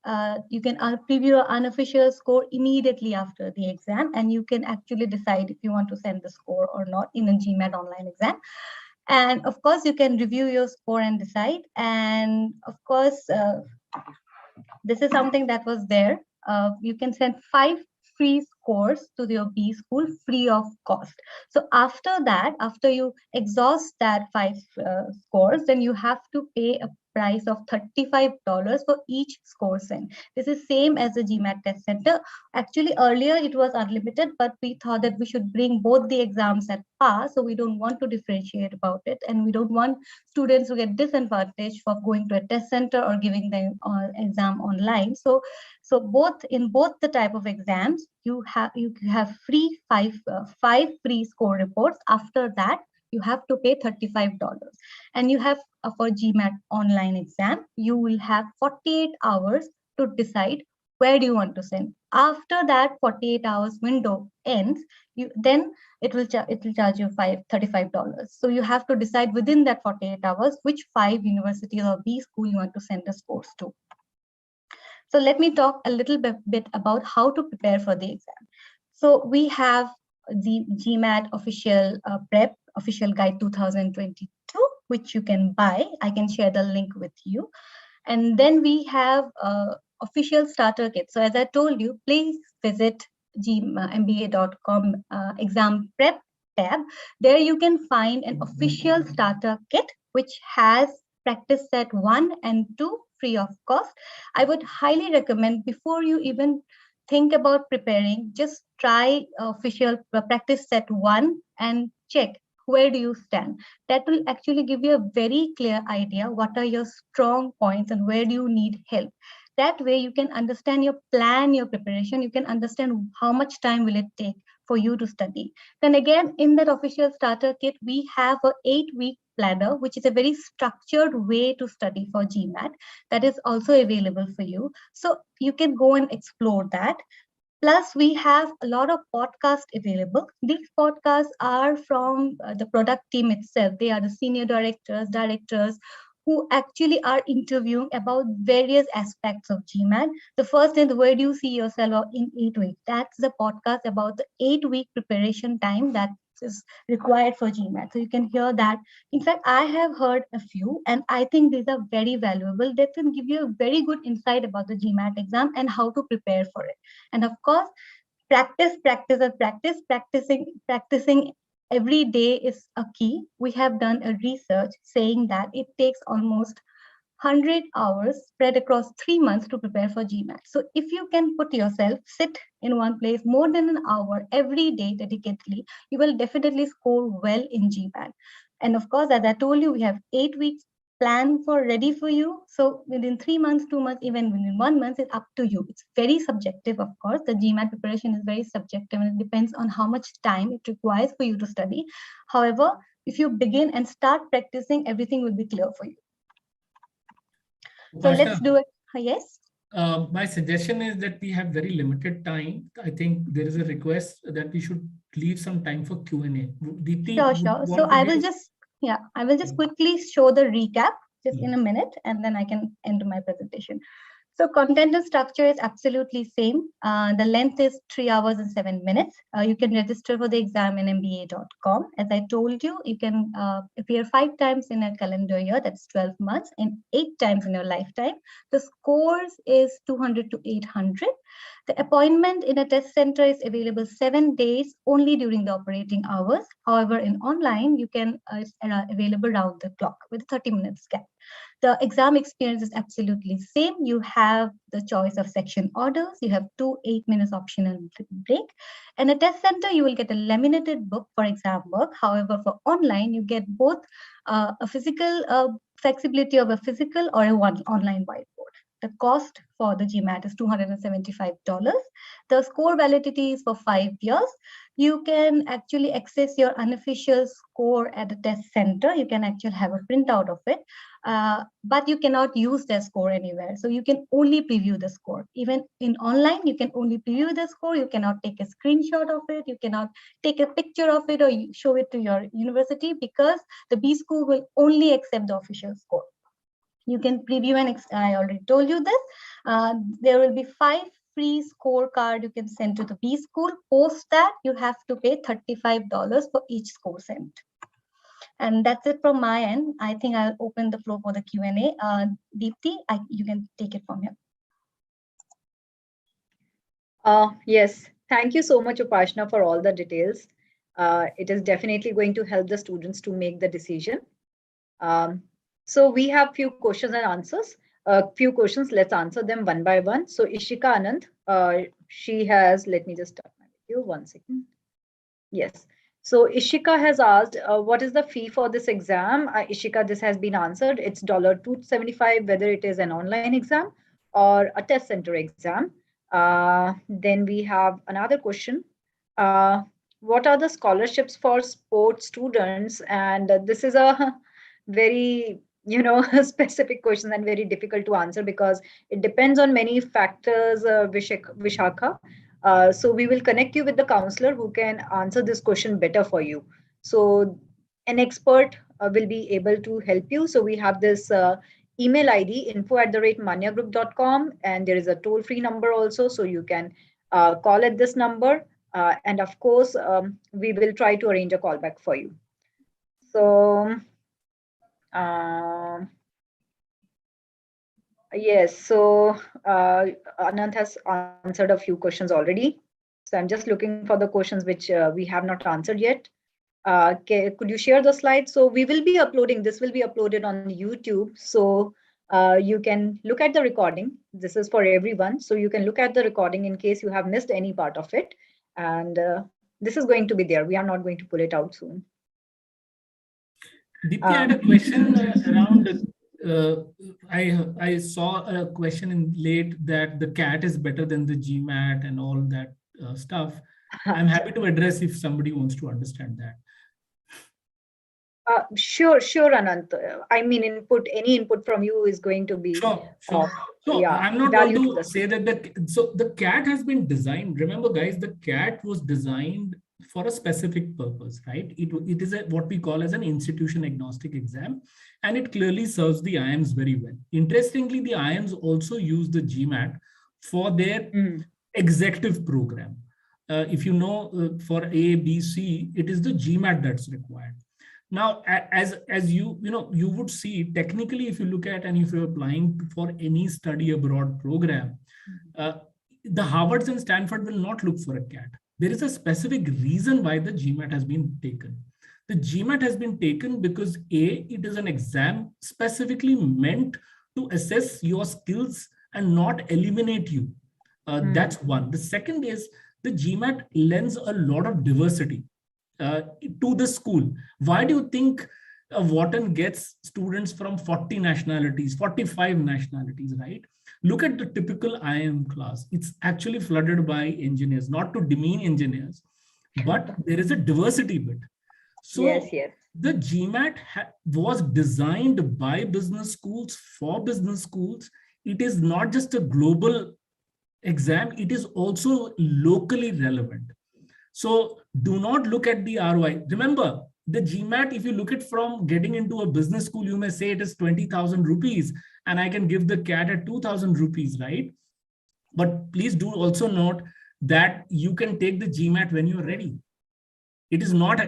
You can preview an unofficial score immediately after the exam, and you can actually decide if you want to send the score or not in a GMAT online exam. And of course, you can review your score and decide. And of course, this is something that was there. You can send 5 free scores to your B school free of cost. So after that, after you exhaust that 5 scores, then you have to pay a price of $35 for each score sent. This is same as the GMAT test center. Actually, earlier it was unlimited, but we thought that we should bring both the exams at par. So we don't want to differentiate about it, and we don't want students to get disadvantaged for going to a test center or giving the exam online. So in both the type of exams, you have free five free score reports. After that, you have to pay $35. And you have for GMAT online exam, you will have 48 hours to decide where do you want to send. After that 48 hours window ends, then it will charge you $35. So you have to decide within that 48 hours which 5 universities or B school you want to send the scores to. So let me talk a little bit about how to prepare for the exam. So we have the GMAT official prep official guide 2022, which you can buy. I can share the link with you. And then we have official starter kit. So as I told you, please visit mba.com exam prep tab. There you can find an official starter kit, which has practice set 1 and 2 free of cost. I would highly recommend, before you even think about preparing, just try official practice set 1 and check where do you stand. That will actually give you a very clear idea what are your strong points and where do you need help. That way you can understand your plan, your preparation. You can understand how much time will it take for you to study. Then again, in that official starter kit, we have an 8-week planner, which is a very structured way to study for GMAT. That is also available for you. So you can go and explore that. Plus, we have a lot of podcasts available. These podcasts are from the product team itself. They are the senior directors who actually are interviewing about various aspects of GMAT. The first is, where do you see yourself in 8 weeks? That's the podcast about the 8-week preparation time that is required for GMAT. So you can hear that. In fact, I have heard a few, and I think these are very valuable. They can give you a very good insight about the GMAT exam and how to prepare for it. And of course, practicing every day is a key. We have done a research saying that it takes almost 100 hours spread across 3 months to prepare for GMAT. So if you can put yourself, sit in one place more than an hour every day dedicatedly, you will definitely score well in GMAT. And of course, as I told you, we have 8 weeks plan for ready for you. So within 3 months, 2 months, even within 1 month, it's up to you. It's very subjective, of course. The GMAT preparation is very subjective, and it depends on how much time it requires for you to study. However, if you begin and start practicing, everything will be clear for you. So let's do it. Yes. My suggestion is that we have very limited time. I think there is a request that we should leave some time for Q&A. Sure. So I will just quickly show the recap just in a minute, and then I can end my presentation. So content and structure is absolutely same. The length is 3 hours and 7 minutes. You can register for the exam in mba.com. As I told you, you can appear 5 times in a calendar year, that's 12 months, and 8 times in your lifetime. The scores is 200 to 800. The appointment in a test center is available 7 days only during the operating hours. However, in online, you can it's available round the clock with a 30 minutes gap. The exam experience is absolutely same. You have the choice of section orders. You have 2 8-minute optional break. And a test center, you will get a laminated book for exam work. However, for online, you get both a physical flexibility of a physical or a online whiteboard. The cost for the GMAT is $275. The score validity is for 5 years. You can actually access your unofficial score at the test center. You can actually have a printout of it, but you cannot use the score anywhere. So you can only preview the score. Even in online, you can only preview the score. You cannot take a screenshot of it. You cannot take a picture of it or show it to your university, because the B school will only accept the official score. You can preview, and I already told you this. There will be 5 free scorecard you can send to the B school. Post that, you have to pay $35 for each score sent. And that's it from my end. I think I'll open the floor for the Q&A. Deepti, you can take it from here. Yes, thank you so much, Upashna, for all the details. It is definitely going to help the students to make the decision. So we have few questions and answers. Few questions, let's answer them one by one. So Ishika Anand, she has, let me just start my video, 1 second. Yes. So Ishika has asked, what is the fee for this exam? Ishika, this has been answered. It's $275, whether it is an online exam or a test center exam. Then we have another question. What are the scholarships for sports students? And this is a very specific question and very difficult to answer because it depends on many factors, Vishakha. So we will connect you with the counselor who can answer this question better for you. So an expert will be able to help you. So we have this email ID, info@manyagroup.com, and there is a toll-free number also. So you can call at this number. And of course, we will try to arrange a callback for you. So yes, so Anant has answered a few questions already. So I'm just looking for the questions which we have not answered yet. Could you share the slides? So we will be uploading, this will be uploaded on YouTube. So you can look at the recording. This is for everyone. So you can look at the recording in case you have missed any part of it. And this is going to be there. We are not going to pull it out soon. Deepti, I had a question around, I saw a question in late that the CAT is better than the GMAT and all that stuff. I'm happy to address if somebody wants to understand that. Sure, Anant. I mean, any input from you is going to be sure. So yeah, I'm not going to say that the CAT has been designed. Remember, guys, the CAT was designed for a specific purpose, right? It is what we call as an institution agnostic exam, and it clearly serves the IIMs very well. Interestingly, the IIMs also use the GMAT for their executive program. If you know, for A, B, C, it is the GMAT that's required. Now, as you would see, technically, if you look at and if you're applying for any study abroad program, the Harvards and Stanford will not look for a CAT. There is a specific reason why the GMAT has been taken. The GMAT has been taken because A, it is an exam specifically meant to assess your skills and not eliminate you. That's one. The second is the GMAT lends a lot of diversity to the school. Why do you think Wharton gets students from 40 nationalities, 45 nationalities, right? Look at the typical IIM class. It's actually flooded by engineers, not to demean engineers, but there is a diversity bit. So yes. The GMAT was designed by business schools for business schools. It is not just a global exam, it is also locally relevant. So do not look at the ROI. Remember, the GMAT, if you look at from getting into a business school, you may say it is 20,000 rupees and I can give the CAT at 2,000 rupees, right? But please do also note that you can take the GMAT when you're ready. It does not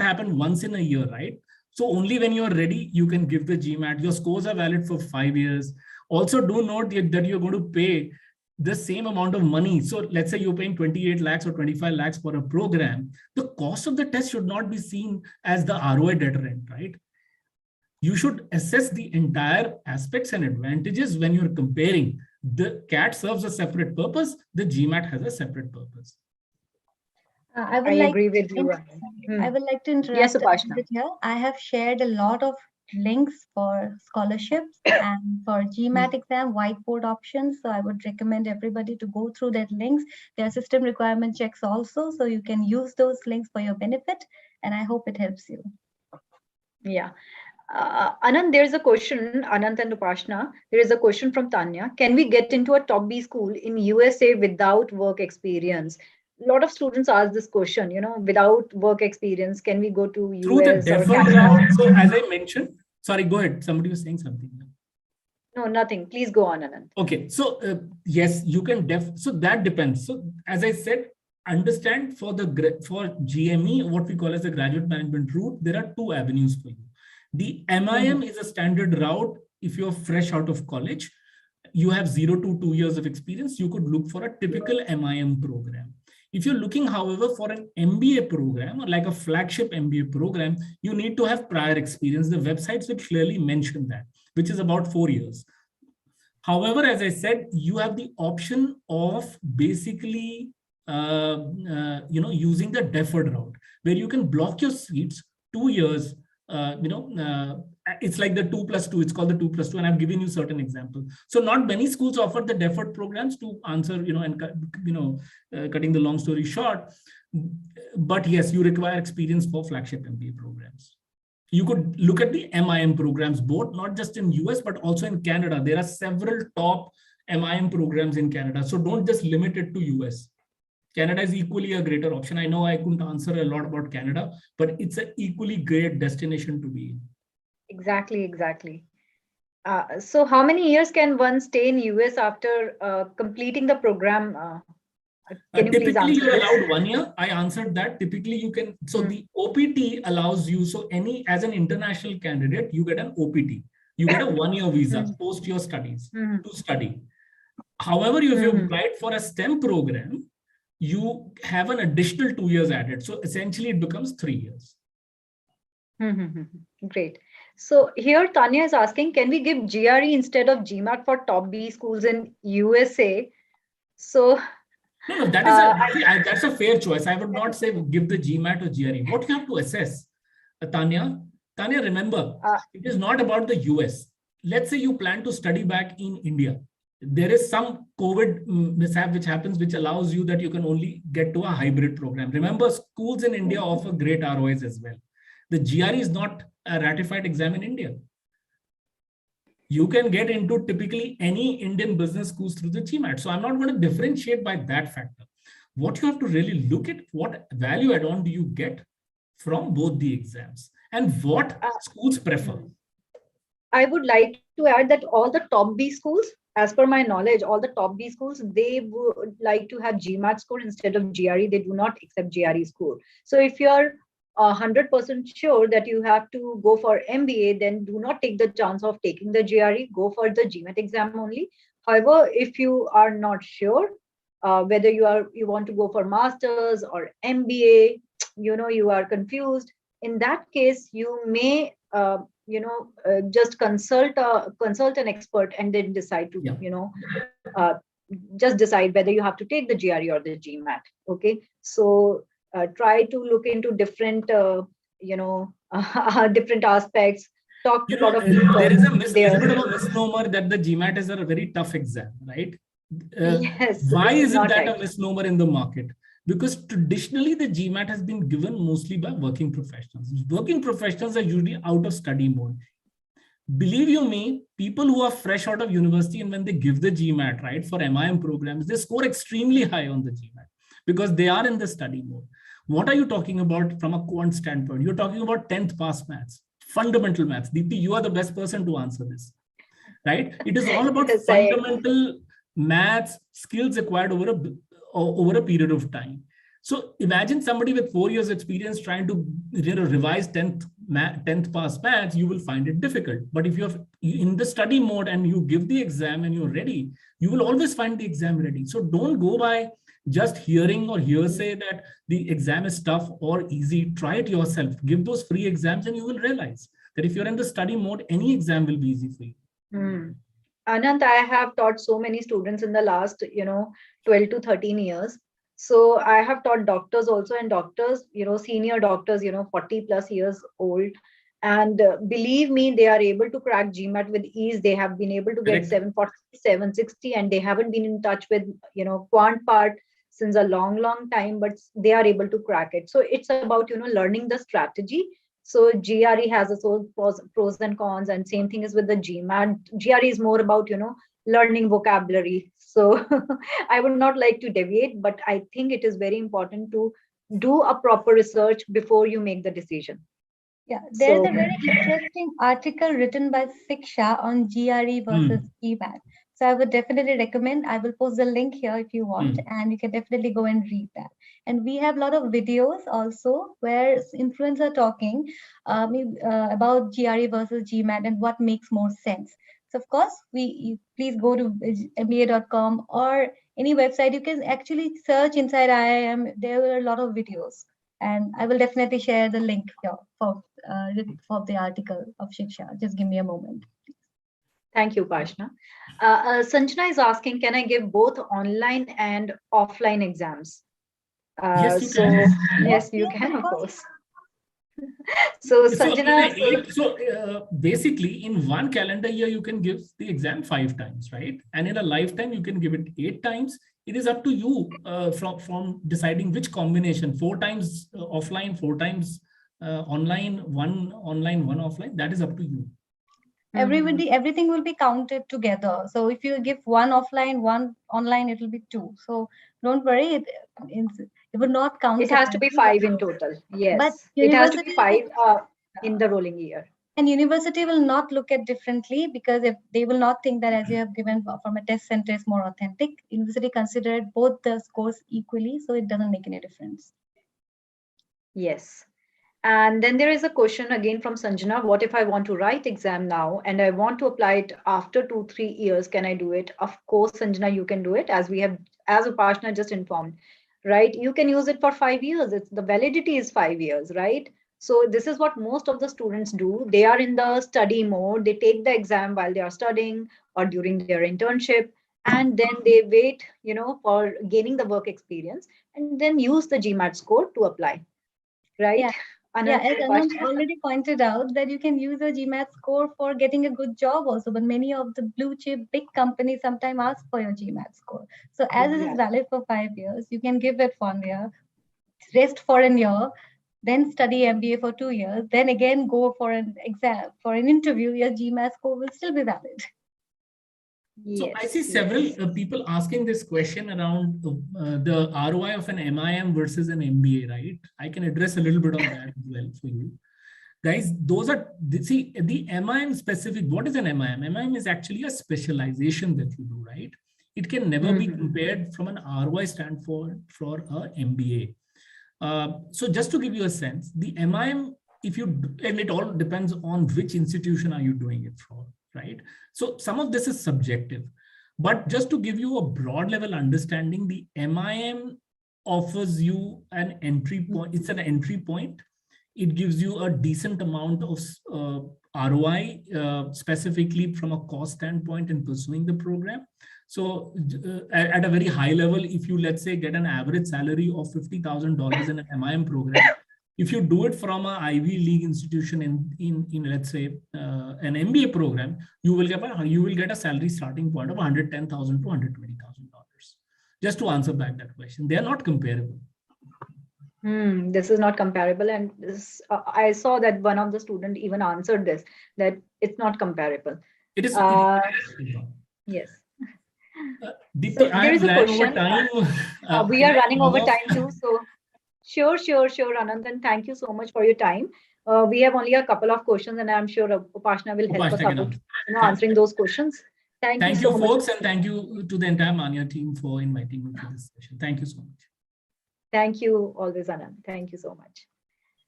happen once in a year, right? So only when you're ready, you can give the GMAT. Your scores are valid for 5 years. Also do note that you're going to pay the same amount of money. So let's say you're paying 28 lakhs or 25 lakhs for a program. The cost of the test should not be seen as the ROI deterrent, right? You should assess the entire aspects and advantages when you're comparing. The CAT serves a separate purpose. The GMAT has a separate purpose. I agree with you. I would like to interrupt Yes, a little Upashna. bit here. I have shared a lot of links for scholarships and for GMAT exam whiteboard options. So I would recommend everybody to go through that links. There are system requirement checks also, so you can use those links for your benefit. And I hope it helps you. Yeah. Anand, there's a question, Anand and Upashna, there is a question from Tanya. Can we get into a top B school in USA without work experience? A lot of students ask this question, without work experience, can we go to US Through the or deferred Canada? route, so as I mentioned, sorry, go ahead. Somebody was saying something. No, nothing. Please go on, Anand. Okay, so yes, you can so that depends. So as I said, understand for GME, what we call as the graduate management route, there are two avenues for you. The MIM is a standard route. If you're fresh out of college, you have 0 to 2 years of experience, you could look for a typical MIM program. If you're looking, however, for an MBA program or like a flagship MBA program, you need to have prior experience. The websites will clearly mention that, which is about 4 years. However, as I said, you have the option of basically using the deferred route, where you can block your seats 2 years. It's like the 2+2. It's called the 2+2, and I've given you certain examples. So not many schools offer the deferred programs to answer, cutting the long story short. But yes, you require experience for flagship MBA programs. You could look at the MIM programs, both not just in US, but also in Canada. There are several top MIM programs in Canada. So don't just limit it to US. Canada is equally a greater option. I know I couldn't answer a lot about Canada, but it's an equally great destination to be in. Exactly. So how many years can one stay in US after completing the program? Can you please answer? Typically, you're allowed 1 year. I answered that. Typically, you can. So the OPT allows you. So as an international candidate, you get an OPT. You get a 1-year visa post your studies to study. However, if you applied for a STEM program, you have an additional 2 years added. So essentially, it becomes 3 years. Great. So here Tanya is asking, can we give GRE instead of GMAT for top B schools in USA? So no, that is that's a fair choice. I would not say give the GMAT or GRE. What you have to assess, Tanya, remember, it is not about the US. Let's say you plan to study back in India. There is some COVID mishap which happens, which allows you that you can only get to a hybrid program. Remember, schools in India offer great ROIs as well. The GRE is not a ratified exam in India. You can get into typically any Indian business schools through the GMAT. So I'm not going to differentiate by that factor. What you have to really look at, what value add-on do you get from both the exams and what schools prefer. I would like to add that all the top B schools, as per my knowledge, all the top B schools, they would like to have GMAT score instead of GRE. They do not accept GRE score. So if you're 100% sure that you have to go for MBA, then do not take the chance of taking the GRE. Go for the GMAT exam only. However, if you are not sure whether you want to go for masters or MBA, you are confused. In that case, you may just consult an expert and then decide to just decide whether you have to take the GRE or the GMAT. Okay, so try to look into different different aspects. Talk to a lot of people. There is a bit of a misnomer that the GMAT is a very tough exam, right? Yes. Why is it that a misnomer in the market? Because traditionally the GMAT has been given mostly by working professionals. Working professionals are usually out of study mode. Believe you me, people who are fresh out of university and when they give the GMAT, right, for MIM programs, they score extremely high on the GMAT because they are in the study mode. What are you talking about from a quant standpoint? You're talking about 10th pass maths, fundamental maths. Deepti, you are the best person to answer this, right? It is all about fundamental maths skills acquired over a period of time. So imagine somebody with 4 years experience trying to revise 10th pass maths, you will find it difficult. But if you're in the study mode and you give the exam and you're ready, you will always find the exam ready. So don't go by just hearing or hearsay that the exam is tough or easy. Try it yourself. Give those free exams and you will realize. that if you're in the study mode, any exam will be easy for you. Anant, I have taught so many students in the last, 12 to 13 years. So I have taught doctors also, and doctors, senior doctors, 40 plus years old. And believe me, they are able to crack GMAT with ease. They have been able to get Correct. 740, 760, and they haven't been in touch with, quant part since a long, long time, but they are able to crack it. So it's about, learning the strategy. So GRE has its own pros and cons, and same thing is with the GMAT. GRE is more about, learning vocabulary. So I would not like to deviate, but I think it is very important to do a proper research before you make the decision. Yeah, there's a very interesting article written by Siksha on GRE versus GMAT. So I would definitely recommend, I will post the link here if you want, and you can definitely go and read that. And we have a lot of videos also where influencers are talking about GRE versus GMAT and what makes more sense. So of course, please go to mba.com or any website. You can actually search inside IIM. There are a lot of videos. And I will definitely share the link here for the article of Shiksha. Just give me a moment. Thank you, Upashna. Sanjana is asking, can I give both online and offline exams? Yes, you can. Yes, you can, of course. So, Sanjana. Basically, in one calendar year, you can give the exam 5 times, right? And in a lifetime, you can give it 8 times. It is up to you from deciding which combination, 4 times offline, 4 times online, 1 online, 1 offline. That is up to you. Everything will be counted together. So if you give 1 offline, 1 online, it will be 2. So don't worry, it will not count. It has to be 5 in total. Yes, but it has to be 5 in the rolling year. And university will not look at differently, because if they will not think that as you have given from a test center is more authentic. University considered both the scores equally, so it doesn't make any difference. Yes. And then there is a question again from Sanjana. What if I want to write exam now and I want to apply it after 2-3 years? Can I do it? Of course, Sanjana, you can do it, as Upashna just informed, right? You can use it for 5 years. The validity is 5 years, right? So this is what most of the students do. They are in the study mode. They take the exam while they are studying or during their internship, and then they wait, for gaining the work experience, and then use the Gmat score to apply, right? Yeah. As Anand already pointed out, that you can use a Gmat score for getting a good job also, but many of the blue chip big companies sometimes ask for your Gmat score. So as it is valid for 5 years, you can give it 1 year, rest for a year, then study MBA for 2 years, then again go for an exam, for an interview. Your Gmat score will still be valid. So I see several people asking this question around the ROI of an MIM versus an MBA, right? I can address a little bit on that as well for you. Guys, the MIM specific, what is an MIM? MIM is actually a specialization that you do, right? It can never be compared from an ROI standpoint for a MBA. So just to give you a sense, the MIM, and it all depends on which institution are you doing it for, right? So some of this is subjective, but just to give you a broad level understanding, the MIM offers you an entry point. It's an entry point. It gives you a decent amount of ROI, specifically from a cost standpoint in pursuing the program. So at a very high level, if you, let's say, get an average salary of $50,000 in an MIM program, if you do it from an Ivy League institution in let's say an MBA program, you will get a salary starting point of $110,000 to $120,000. Just to answer back that question, they are not comparable. This is not comparable, and this I saw that one of the students even answered this, that it's not comparable. It is. Yes. Deepti, So there is a question. We are running over time too, so. Sure, Anand, and thank you so much for your time. We have only a couple of questions, and I'm sure Upashna will help us out answering those questions. Thank you so much. Folks, and thank you to the entire Mania team for inviting me to this session. Thank you so much. Thank you always, Anand. Thank you so much.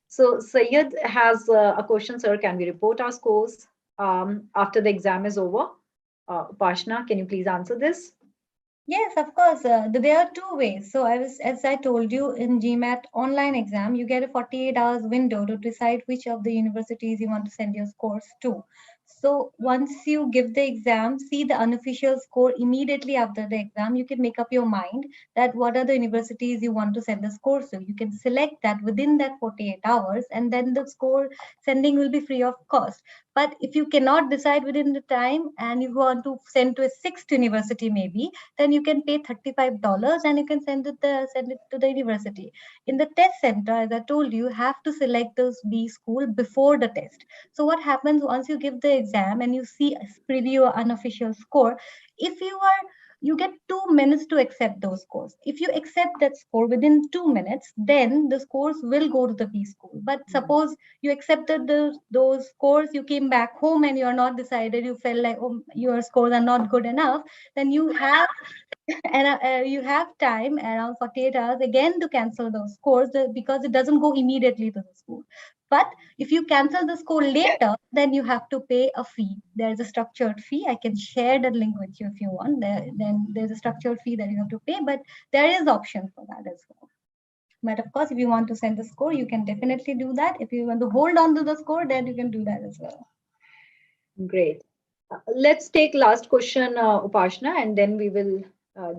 So Syed has a question, sir. Can we report our scores after the exam is over? Upashna, can you please answer this? Yes, of course. There are two ways. So as I told you, in GMAT online exam, you get a 48 hours window to decide which of the universities you want to send your scores to. So once you give the exam, see the unofficial score immediately after the exam, you can make up your mind that what are the universities you want to send the scores to. You can select that within that 48 hours, and then the score sending will be free of cost. But if you cannot decide within the time and you want to send to a sixth university maybe, then you can pay $35 and you can send it to the university. In the test center, as I told you, you have to select those B school before the test. So what happens once you give the exam and you see a preview or unofficial score, if you get 2 minutes to accept those scores. If you accept that score within 2 minutes, then the scores will go to the B school. But suppose you accepted those scores, you came back home and you're not decided, you felt like, oh, your scores are not good enough, then you have and you have time around 48 hours again to cancel those scores because it doesn't go immediately to the school. But if you cancel the score later, then you have to pay a fee. There's a structured fee. I can share the link with you if you want. Then there's a structured fee that you have to pay, but there is option for that as well. But of course, if you want to send the score, you can definitely do that. If you want to hold on to the score, then you can do that as well. Great. Let's take last question, Upashna, and then we will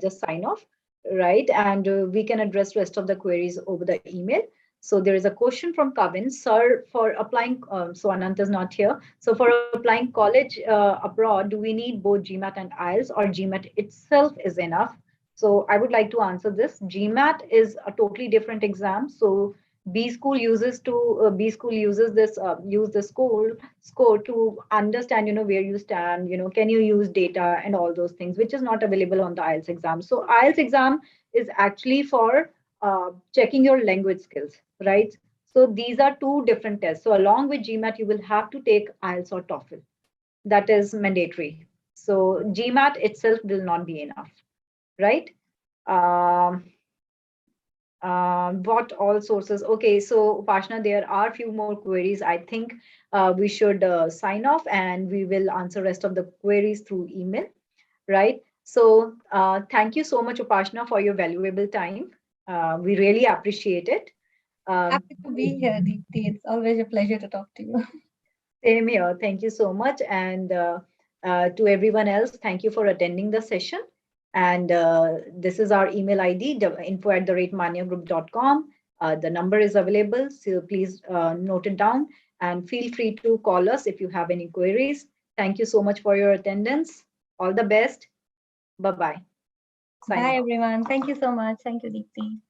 just sign off, right? And we can address rest of the queries over the email. So there is a question from Kavin, sir, for applying, so Anant is not here. So for applying college abroad, do we need both GMAT and IELTS, or GMAT itself is enough? So I would like to answer this. GMAT is a totally different exam. So B school uses this use the score to understand, where you stand, can you use data and all those things, which is not available on the IELTS exam. So IELTS exam is actually for checking your language skills, right? So these are two different tests. So along with GMAT, you will have to take IELTS or TOEFL. That is mandatory. So GMAT itself will not be enough, right? What all sources? Okay, so Upashna, there are a few more queries. I think we should sign off and we will answer rest of the queries through email, right? So thank you so much, Upashna, for your valuable time. We really appreciate it. Happy to be here, Deepti. It's always a pleasure to talk to you. Same here. Thank you so much. And to everyone else, thank you for attending the session. And this is our email ID, info@maniagroup.com. The number is available, so please note it down and feel free to call us if you have any queries. Thank you so much for your attendance. All the best. Bye-bye. Bye, everyone. Thank you so much. Thank you, Deepti.